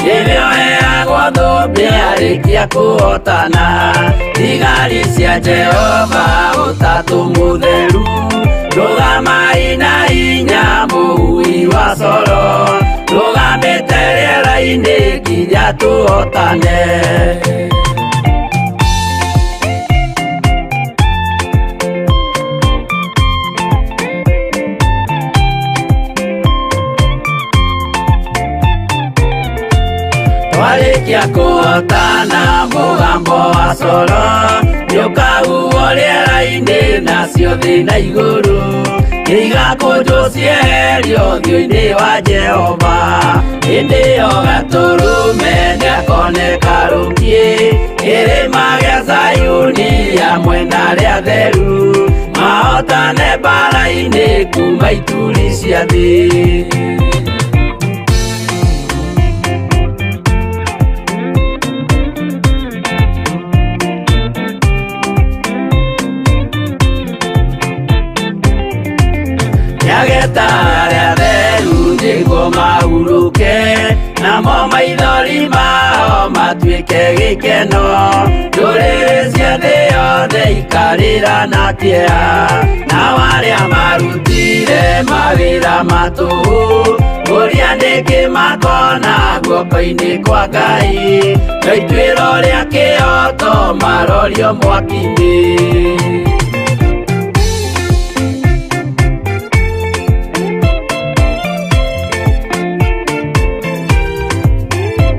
nĩrĩo heagwo thũmbĩ arĩkia kũhotana. Thigari cia Jehova ũtatũ mũtheru rũgamai na hinya mũhui wa coro rũgamĩte rĩera-inĩ nginya tũhotane. Walikia kuotana mugambo wa coro nĩũkahuo rĩera-inĩ nacio thĩ na igũrũ igakũnjũ cieherio ũthiũ-inĩ wa Jehova. Hĩndĩ ĩyo Gatũrũme nĩakoneka rũngiĩ kĩrĩma gĩa Zayuni hamwe na arĩa atheru, mahotane mbara-inĩ kuma ituri cia thĩ. Nĩageta arĩa atheru nĩguo mahurũke, namo maithori mao matuĩke gĩkeno. Ndũrĩrĩ cia thĩ yothe ikarĩra na kĩeha, nao arĩa marutire mawĩra matũhũ ũrĩa nĩkĩ makona guoko-inĩ kwa Ngai, na ituĩro rĩa kĩoto marorio mwaki-inĩ.